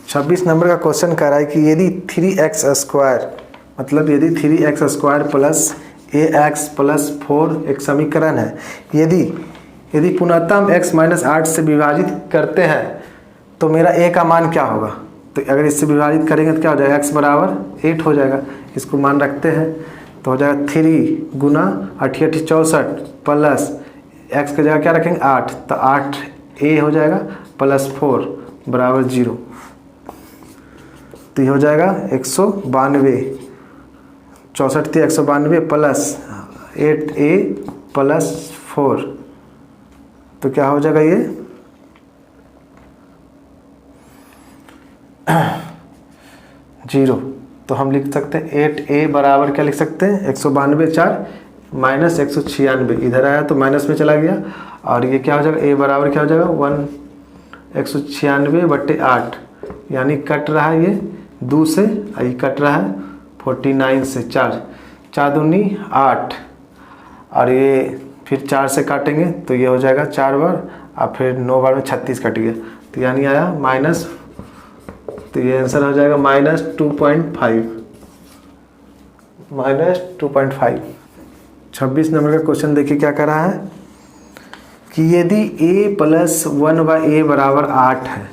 26 नंबर का क्वेश्चन कह रहा है कि यदि 3x स्क्वायर मतलब यदि 3x square plus ax plus 4 एक समीकरण है, यदि पुनः हम x माइनस 8 से विभाजित करते हैं तो मेरा a का मान क्या होगा। तो अगर इससे विभाजित करेंगे तो क्या हो जाएगा x बराबर 8 हो जाएगा, इसको मान रखते हैं तो हो जाएगा 3 गुना 8 64 प्लस x की जगह क्या रखेंगे 8, तो 8a हो जाएगा प्लस 4 बराबर 0, तो ये हो जाएगा 192, 64 थी 192 प्लस 8a प्लस 4, तो क्या हो जाएगा ये 0। तो हम लिख सकते हैं 8a बराबर क्या लिख सकते हैं 192 4 माइनस 196, इधर आया तो माइनस में चला गया, और ये क्या हो जाएगा a बराबर क्या हो जाएगा 196 बटे 8, यानी कट रहा है ये 2 से, ये कट रहा है 49 से, 4 दूनी 8, और ये फिर 4 से काटेंगे तो ये हो जाएगा 4 बार और फिर 9 बार में 36 कट गया, तो यानी आया माइनस, तो ये आंसर हो जाएगा -2.5। 26 नंबर का क्वेश्चन देखिए क्या कर रहा है कि यदि a प्लस 1/a बराबर 8 है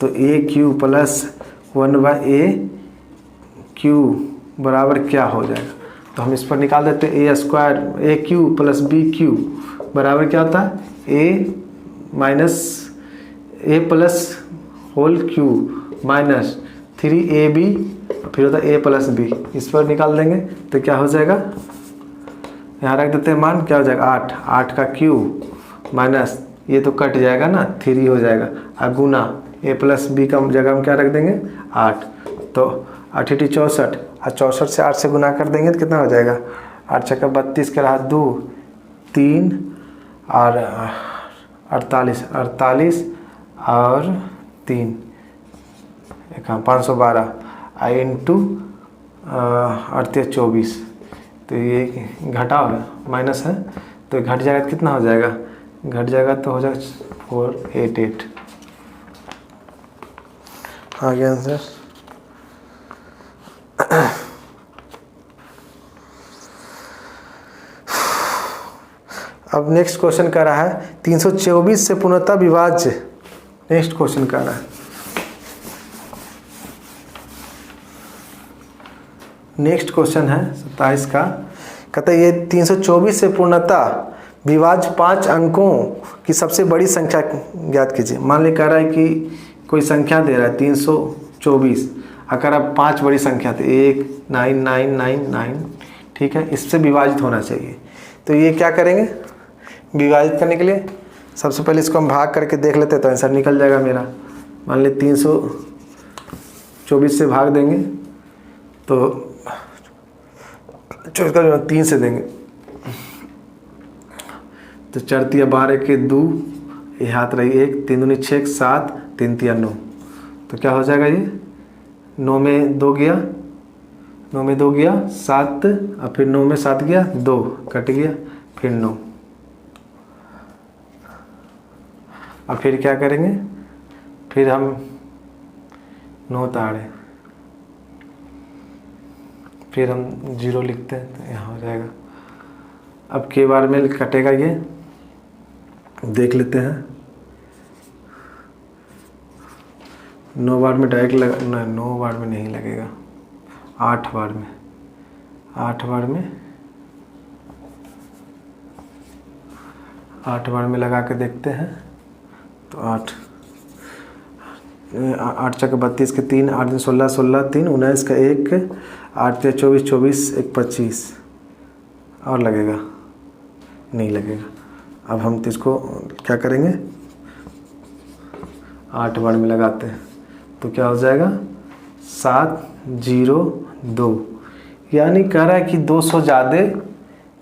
तो a³ प्लस 1/a³ बराबर क्या हो जाएगा। तो हम इस पर निकाल देते हैं a square a³ plus b³ बराबर क्या होता है a minus a plus whole cube minus 3ab फिर होता है a प्लस b, इस पर निकाल देंगे तो क्या हो जाएगा, यहाँ रख देते हैं मान क्या हो जाएगा 8 का क्यूब माइनस ये तो कट जाएगा ना 3 हो जाएगा, और गुना a प्लस b का जगह हम क्या रख देंगे 8, तो 8 64 और 64 से 8 से गुना कर देंगे तो कितना हो जाएगा 8 छक्का 32 के रहा 2 3 और 48 और 3 एक हाँ 512 आई इंटू 24, तो ये घटा होगा माइनस है, तो घट जाएगा तो कितना हो जाएगा, घट जाएगा तो हो जाएगा 488। आ गया आंसर। अब नेक्स्ट क्वेश्चन कर रहा है 324 से पूर्णतः विभाज्य। नेक्स्ट क्वेश्चन कर रहा है, नेक्स्ट क्वेश्चन है 27 का, कहता है ये 324 से पूर्णतः विभाज्य 5 अंकों की सबसे बड़ी संख्या ज्ञात कीजिए। मान ली कह रहा है कि कोई संख्या दे रहा है 324, अगर अब 5 बड़ी संख्या थे 1 9 9 9 9, ठीक है, इससे विभाजित होना चाहिए। तो ये क्या करेंगे विभाजित करने के लिए, सबसे पहले इसको हम भाग करके देख लेते हैं तो आंसर निकल जाएगा मेरा। मान ली 324 से भाग देंगे तो 24 का 3 से देंगे तो 4 तिया 12 के 2, ये हाथ रही 1, 3 दूनी 6 7, 3 तिया 9, तो क्या हो जाएगा ये 9 में 2 गया, 9 में 2 गया 7, और फिर 9 में 7 गया 2, कट गया, फिर 9। अब फिर क्या करेंगे, फिर हम 9 ताड़े, फिर हम 0 लिखते हैं तो यहाँ हो जाएगा। अब के बार में कटेगा ये देख लेते हैं। 9 बार में डायरेक्ट लगा, नहीं 9 बार में नहीं लगेगा, 8 बार में, 8 बार में, 8 बार में लगा के देखते हैं तो 8 चक 32 के 3, 8 दिन 16 16 3 19 का 1, 8 3 24 24 1 25, और लगेगा नहीं लगेगा। अब हम तो इसको क्या करेंगे 8 बार में लगाते हैं तो क्या हो जाएगा 702, यानी कह रहा है कि 200 ज़्यादा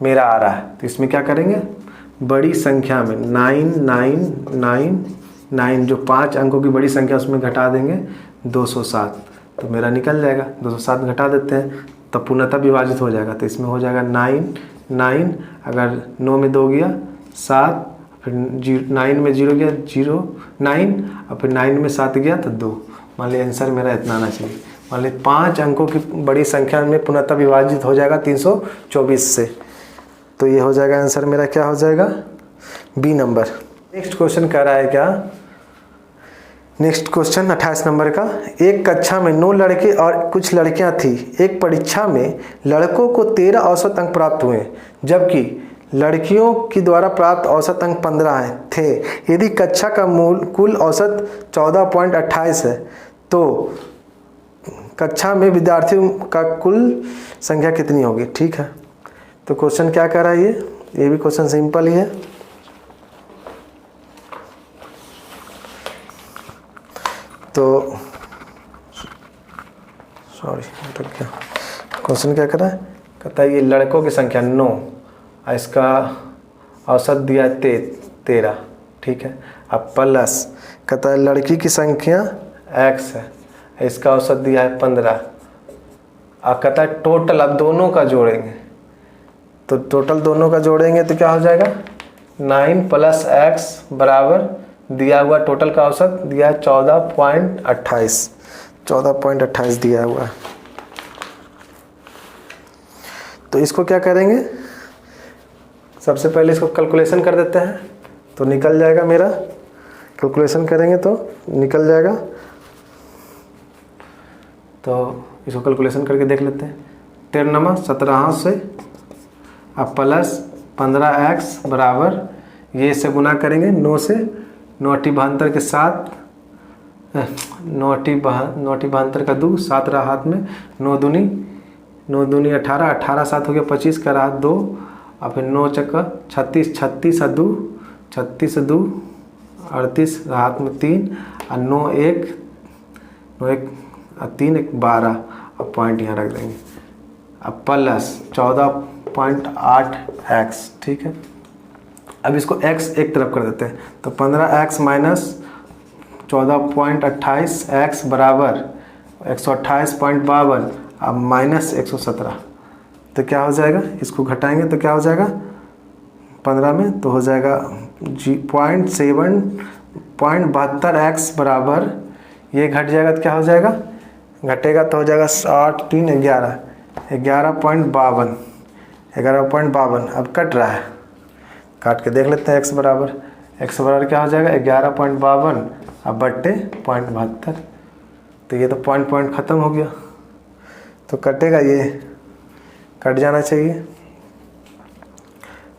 मेरा आ रहा है। तो इसमें क्या करेंगे बड़ी संख्या में 9999 जो 5 अंकों की बड़ी संख्या उसमें घटा देंगे 207, तो मेरा निकल जाएगा। 207 घटा देते हैं तब पूर्णतः विभाजित हो जाएगा। तो इसमें हो जाएगा 9 9, अगर 9 में 2 गया 7, फिर 9 में 0 गया 0 9, और फिर 9 में 7 गया तो 2। मान ली आंसर मेरा इतना आना चाहिए। मान ली 5 अंकों की बड़ी संख्या में पूर्णतः विभाजित हो जाएगा 324 से, तो ये हो जाएगा आंसर मेरा, क्या हो जाएगा बी नंबर। नेक्स्ट क्वेश्चन कह रहा है क्या, नेक्स्ट क्वेश्चन 28 नंबर का, एक कक्षा में 9 लड़के और कुछ लड़कियां थी। एक परीक्षा में लड़कों को 13 औसत अंक प्राप्त हुए जबकि लड़कियों की द्वारा प्राप्त औसत अंक 15 थे। यदि कक्षा का कुल औसत 14.28 है तो कक्षा में विद्यार्थियों का कुल संख्या कितनी होगी। ठीक है, तो क्वेश्चन क्या कह रहा है ये भी क्वेश्चन सिंपल ही है। तो सॉरी अटक गया, क्वेश्चन क्या कर रहा है, कहता है ये लड़कों की संख्या 9, इसका औसत दिया 13, ठीक है। अब प्लस कहता है लड़की की संख्या x है, इसका औसत दिया है 15, अब कहता है टोटल अब दोनों का जोड़ेंगे, तो टोटल दोनों का जोड़ेंगे तो क्या हो जाएगा 9 + x बराबर दिया हुआ टोटल का औसत दिया है 14.28 दिया हुआ है। तो इसको क्या करेंगे, सबसे पहले इसको कैलकुलेशन कर देते हैं तो निकल जाएगा मेरा, कैलकुलेशन करेंगे तो निकल जाएगा। तो इसको कैलकुलेशन करके देख लेते हैं। 13 17 से अब प्लस 15x बराबर ये से गुना करेंगे 9 से, 9 × 72 के 7, 9 × 72 का 2, 7 रहा हाथ में, 9 दूनी 18, 18 7 हो गया 25 का रहा 2, और फिर 9 चक्का 36, 36 और 2 36 2 38 हाथ में 3, और 9 1 और 3 1 12, अब पॉइंट यहाँ रख देंगे। अब प्लस 14.8x, ठीक है। अब इसको x एक तरफ कर देते हैं तो 15x - 14.28x बराबर 128.52 अब माइनस 117, तो क्या हो जाएगा, इसको घटाएंगे तो क्या हो जाएगा 15 में, तो हो जाएगा 0.72x बराबर, ये घट जाएगा तो क्या हो जाएगा, घटेगा तो हो जाएगा 8 3 11, 11.52 अब कट रहा है, काट के देख लेते हैं। x बराबर क्या हो जाएगा 11.52 अब बट्टे 0.72, तो ये तो पॉइंट ख़त्म हो गया, तो कटेगा, ये कट जाना चाहिए।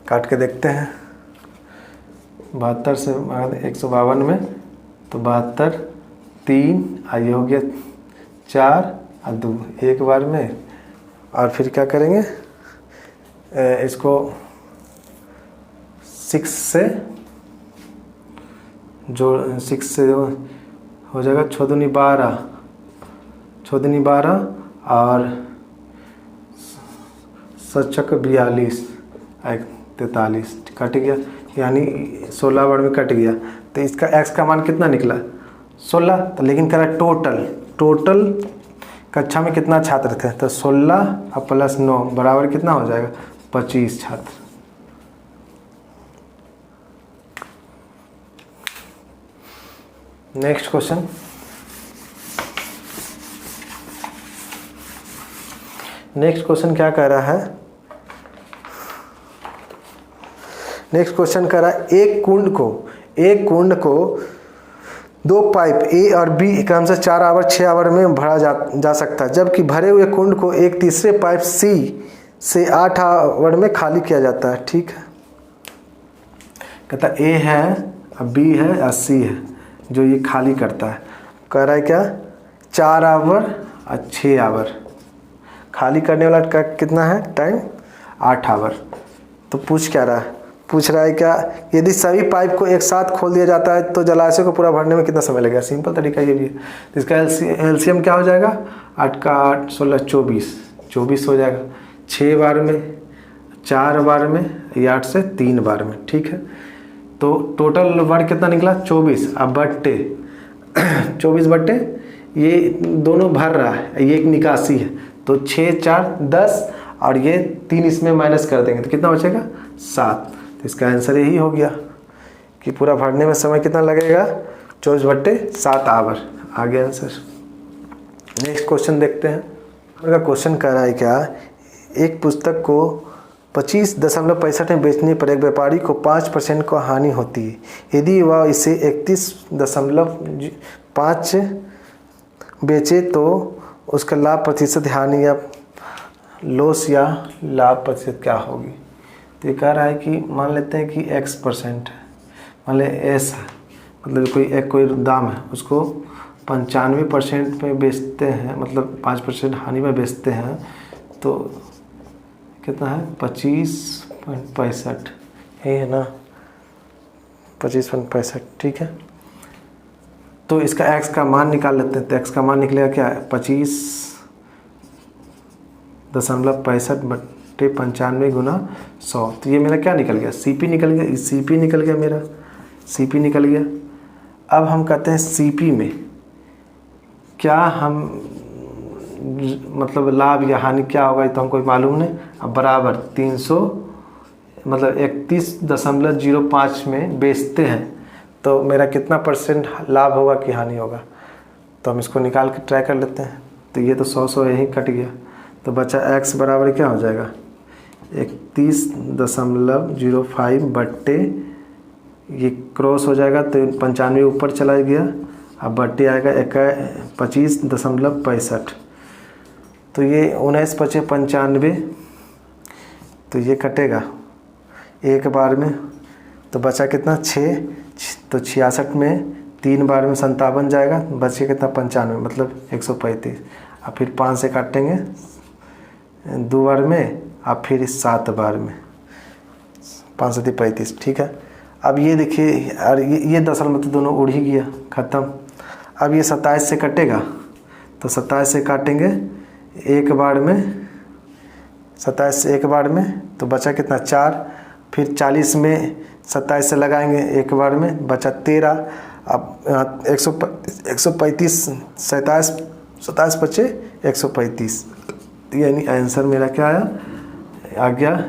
काट के देखते हैं, 72 से 152 में, तो 72 3 ये हो गया 4 और 2 एक बार में, और फिर क्या करेंगे, इसको 6 से हो जाएगा 6 दूनी 12 और 7 42 43 कट गया, यानी 16 बार में कट गया। तो इसका x का मान कितना निकला 16, तो लेकिन कह रहा टोटल कक्षा में कितना छात्र थे, तो 16 और प्लस 9 बराबर कितना हो जाएगा 25 छात्र। नेक्स्ट क्वेश्चन, क्या कह रहा है, नेक्स्ट क्वेश्चन कह रहा है एक कुंड को 2 पाइप A और B क्रम से 4 आवर 6 आवर में भरा जा सकता है, जबकि भरे हुए कुंड को एक तीसरे पाइप C से 8 आवर में खाली किया जाता है। ठीक है, कहता A है और B है और C है जो ये खाली करता है। कह रहा है क्या 4 आवर और 6 आवर, खाली करने वाला का कितना है टाइम 8 आवर। तो पूछ रहा है क्या, यदि सभी पाइप को एक साथ खोल दिया जाता है तो जलाशय को पूरा भरने में कितना समय लगेगा। सिंपल तरीका ये भी है, तो इसका एलसीएम क्या हो जाएगा 8 का 8 16 24 हो जाएगा, 6 बार में 4 बार में, या 8 से 3 बार में। ठीक है, तो टोटल वर्क कितना निकला 24, अब बट्टे 24 बट्टे ये दोनों भर रहा है, ये एक निकासी है, तो 6 4 10 और ये 3 इसमें माइनस कर देंगे तो कितना बचेगा 7। तो इसका आंसर यही हो गया कि पूरा भरने में समय कितना लगेगा 24 बट्टे 7 आवर। आ गया आंसर। नेक्स्ट क्वेश्चन देखते हैं। का क्वेश्चन कह रहा है क्या, एक पुस्तक को 25.65 में बेचने पर एक व्यापारी को 5% को हानि होती है, यदि वह इसे 31.5 बेचे तो उसका लाभ प्रतिशत हानि या लॉस या लाभ प्रतिशत क्या होगी। तो ये कह रहा है कि मान लेते हैं कि x% है, मान ले s है, मतलब कोई दाम है, उसको 95% में बेचते हैं, मतलब 5% हानि में बेचते हैं, तो कितना है 25.65, यही है ना 25.65। ठीक है, तो इसका x का मान निकाल लेते हैं। तो x का मान निकलेगा क्या है 25.65 बट्टे 95 गुना 100। तो ये मेरा क्या निकल गया CP निकल गया, CP निकल गया मेरा, CP निकल गया। अब हम कहते हैं CP में क्या हम मतलब लाभ या हानि क्या होगा तो हमको मालूम नहीं। अब बराबर 300 मतलब 31.05 में बेचते हैं तो मेरा कितना % लाभ होगा कि हानि होगा, तो हम इसको निकाल के ट्राई कर लेते हैं। तो ये तो 100 यहीं कट गया, तो बचा x बराबर क्या हो जाएगा 31.05 बट्टे ये क्रॉस हो जाएगा तो 95 ऊपर चला गया, अब बट्टे आएगा 25.65, तो ये 19 × 95, तो ये कटेगा एक बार में, तो बचा कितना 6, तो 66 में 3 बार में 57 जाएगा, बचे कितना 95 मतलब 135, और फिर 5 से काटेंगे 2 बार में, और फिर 7 बार में 5 से 35। ठीक है, अब ये देखिए, और ये 10 मतलब दोनों उड़ ही गया, ख़त्म। अब ये 27 से कटेगा, तो 27 से काटेंगे एक बार में, 27 से एक बार में, तो बचा कितना 4, फिर 40 में 27 से लगाएंगे एक बार में, बचा 13। अब 135 27 27 पचे 135, यानी आंसर मेरा क्या आया, आ गया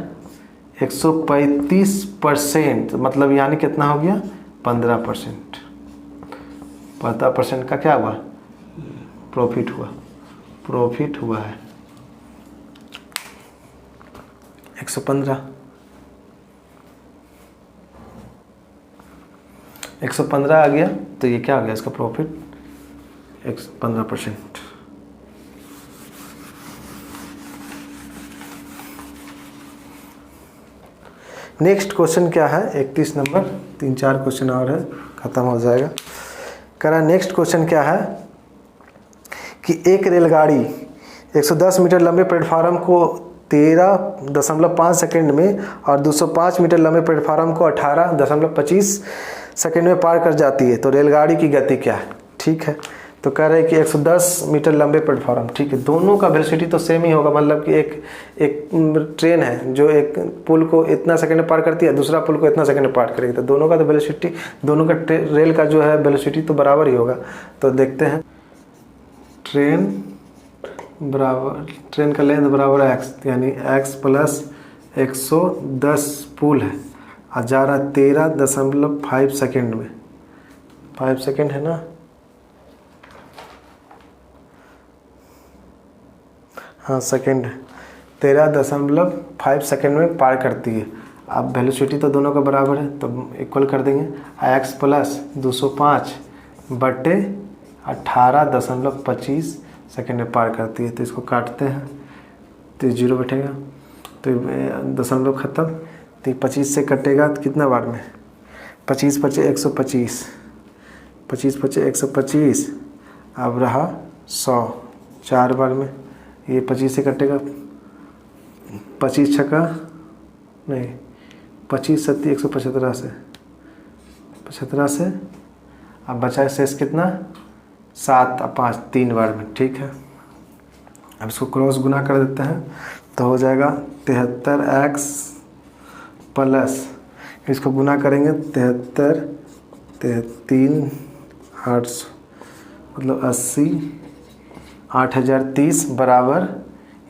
135%, मतलब यानी कितना हो गया 15%। 15% का क्या हुआ, प्रॉफिट हुआ है 115 आ गया, तो ये क्या आ गया इसका प्रॉफिट 15%। नेक्स्ट क्वेश्चन क्या है, 31 नंबर, 3-4 क्वेश्चन और है, ख़त्म हो जाएगा। करा नेक्स्ट क्वेश्चन क्या है कि एक रेलगाड़ी 110 मीटर लंबे प्लेटफार्म को 13.5 सेकंड में और 205 मीटर लंबे प्लेटफार्म को 18.25 सेकंड में पार कर जाती है, तो रेलगाड़ी की गति क्या है। ठीक है, तो कह रहे हैं कि 110 मीटर लंबे प्लेटफार्म, ठीक है, दोनों का वेलोसिटी तो सेम ही होगा, मतलब कि एक ट्रेन है जो एक पुल को इतना सेकंड में पार करती है, दूसरा पुल को इतना सेकंड में पार करेगी, तो दोनों का तो वेलोसिटी, दोनों का रेल का जो है वेलोसिटी तो बराबर ही होगा। तो देखते हैं, ट्रेन का लेंथ बराबर x, यानी x प्लस 110 पुल है और जा रहा 13.5 सेकेंड में, 5 सेकेंड है ना, हाँ सेकेंड है, 13.5 सेकेंड में पार करती है। अब वेलोसिटी तो दोनों का बराबर है, तो इक्वल कर देंगे, x प्लस 205 बटे 18.25 सेकेंड में पार करती है। तो इसको काटते हैं तो 0 बैठेगा, तो दशमलव ख़त्म, तो 25 से कटेगा तो कितना बार में, 25 पचे 125, 25 पचे 125, अब रहा 100, 4 बार में, ये 25 से कटेगा, 25 छक्का नहीं, 25 सत्ती 175 से, 75 से, अब बचा शेष कितना, 7 और 5, 3 बार में। ठीक है, अब इसको क्रॉस गुना कर देते हैं तो हो जाएगा 73x प्लस, इसको गुना करेंगे 73 3 800, मतलब 80 8030 बराबर,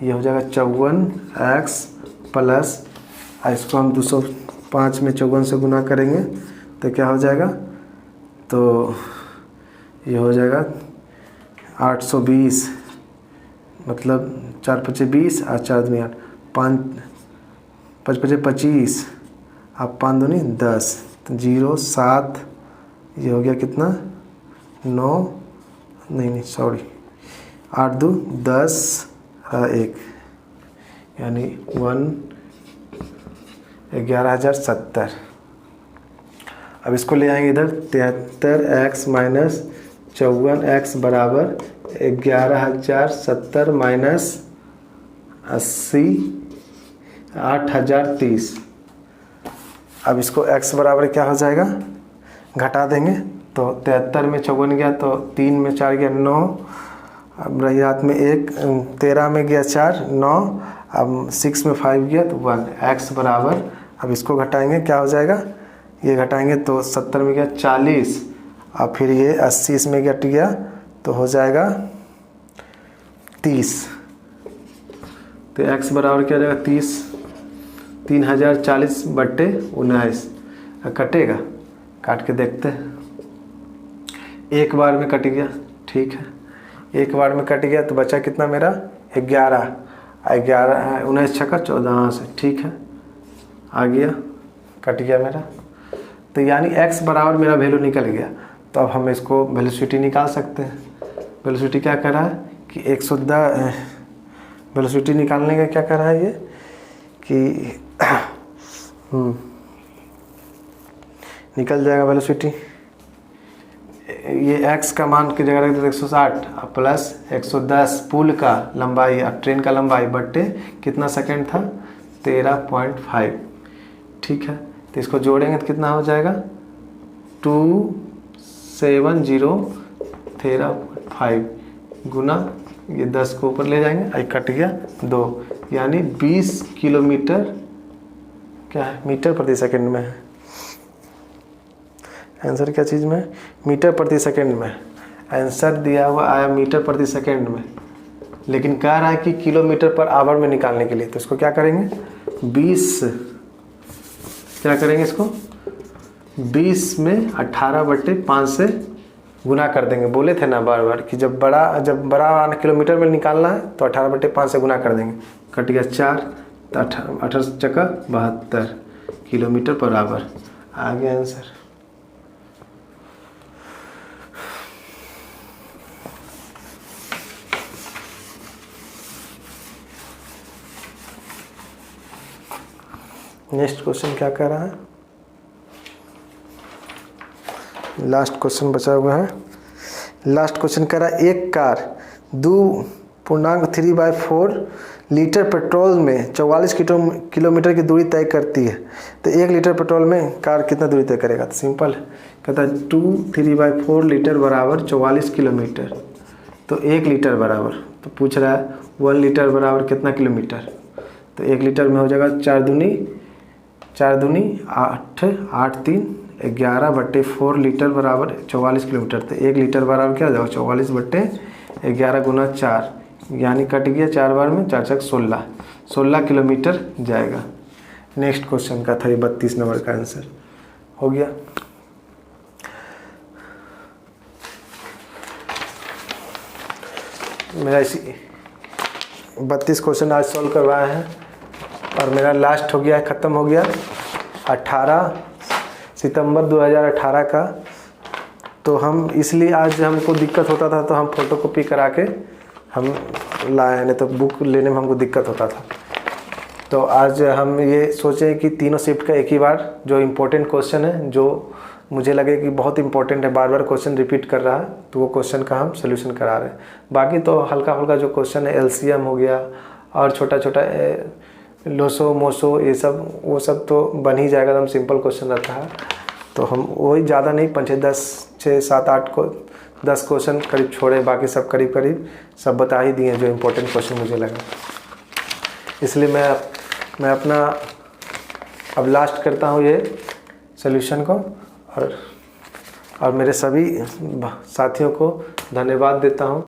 ये हो जाएगा 54x प्लस, इसको हम 205 में 54 से गुना करेंगे तो क्या हो जाएगा, तो ये हो जाएगा 820, मतलब 4 पचे 20 और 4 दूनी 8, 5 पचे 25, अब 5 दूनी 10, तो 0 7, ये हो गया कितना 9, नहीं सॉरी 8 2 10 1, यानी 11,070। अब इसको ले आएंगे इधर, 73x माइनस 54x बराबर 11,070 माइनस 80 8,030। अब इसको x बराबर क्या हो जाएगा, घटा देंगे, तो 73 में 54 गया, तो 3 में 4 गया 9, अब रही हाथ में 1, 13 में गया 4 9, अब 6 में 5 गया तो 1, x बराबर, अब इसको घटाएंगे क्या हो जाएगा, ये घटाएंगे तो 70 में गया 40, और फिर ये 80 इसमें घट गया तो हो जाएगा 30, तो x बराबर क्या हो जाएगा 30, 3040 बट्टे 19, कटेगा, काट के देखते हैं, एक बार में कट गया। ठीक है, एक बार में कट गया तो बचा कितना मेरा 11, 19 छक्का 14 से। ठीक है, आ गया, कट गया मेरा, तो यानी x बराबर मेरा वैल्यू निकल गया। तो अब हम इसको वेलोसिटी निकाल सकते हैं। वेलोसिटी क्या कर रहा है कि 110, वेलोसिटी निकालने का क्या कर रहा है ये कि निकल जाएगा वेलोसिटी, ये x का मान की जगह रख दो 160 प्लस 110 पुल का लंबाई और ट्रेन का लंबाई बट्टे कितना सेकंड था 13.5। ठीक है, तो इसको जोड़ेंगे तो कितना हो जाएगा 270 गुना ये 10 को ऊपर ले जाएंगे, आई कट गया 2, यानी 20 किलोमीटर क्या है मीटर प्रति सेकंड में है। आंसर क्या चीज़ में, मीटर प्रति सेकंड में। आंसर दिया हुआ आया मीटर प्रति सेकेंड में, लेकिन कह रहा है कि किलोमीटर पर आवर में निकालने के लिए। तो इसको क्या करेंगे, 20 क्या करेंगे, इसको 20 में 18/5 से गुना कर देंगे। बोले थे ना बार बार कि जब बड़ा किलोमीटर में निकालना है तो 18/5 से गुना कर देंगे। कट गया 4, तो 18 चक्का 72 किलोमीटर पर आवर आ गया आंसर। नेक्स्ट क्वेश्चन क्या कह रहा है, लास्ट क्वेश्चन बचा हुआ है। लास्ट क्वेश्चन कह रहा है एक कार 2.3/4 लीटर पेट्रोल में 44 किलोमीटर की दूरी तय करती है, तो 1 लीटर पेट्रोल में कार कितना दूरी तय करेगा। तो सिंपल है, कहता है 2.3/4 लीटर बराबर 44 किलोमीटर, तो 1 लीटर बराबर, तो पूछ रहा है 1 लीटर बराबर कितना किलोमीटर। तो 1 लीटर में हो जाएगा 4 दूनी 8, 8 3 11/4 लीटर बराबर 44 किलोमीटर। तो 1 लीटर बराबर क्या हो जाएगा, 44/11 गुना 4, यानी कट गया 4 बार में 4 चक 16 किलोमीटर जाएगा। नेक्स्ट क्वेश्चन का था ये 32 नंबर का आंसर हो गया। मेरा इसी 32 क्वेश्चन आज सॉल्व करवाए हैं और मेरा लास्ट हो गया, ख़त्म हो गया 18 सितंबर 2018 का। तो हम इसलिए आज हमको दिक्कत होता था तो हम फ़ोटोकॉपी करा के हम लाए, नहीं तो बुक लेने में हमको दिक्कत होता था। तो आज हम ये सोचे कि तीनों शिफ्ट का एक ही बार जो इम्पोर्टेंट क्वेश्चन है, जो मुझे लगे कि बहुत इंपॉर्टेंट है, बार बार क्वेश्चन रिपीट कर रहा है, तो वो क्वेश्चन का हम सोल्यूशन करा रहे हैं। बाकी तो हल्का फुल्का जो क्वेश्चन है, एलसीएम हो गया और छोटा छोटा लोसो मोसो ये सब, वो सब तो बन ही जाएगा, एकदम सिंपल क्वेश्चन रहता है। तो हम वही ज़्यादा नहीं 5 6 7 8 को 10 क्वेश्चन करीब छोड़े, बाकी सब करीब करीब सब बता ही दिए जो इम्पोर्टेंट क्वेश्चन मुझे लगा। इसलिए मैं अपना अब लास्ट करता हूँ ये सोल्यूशन को, और मेरे सभी साथियों को धन्यवाद देता हूँ।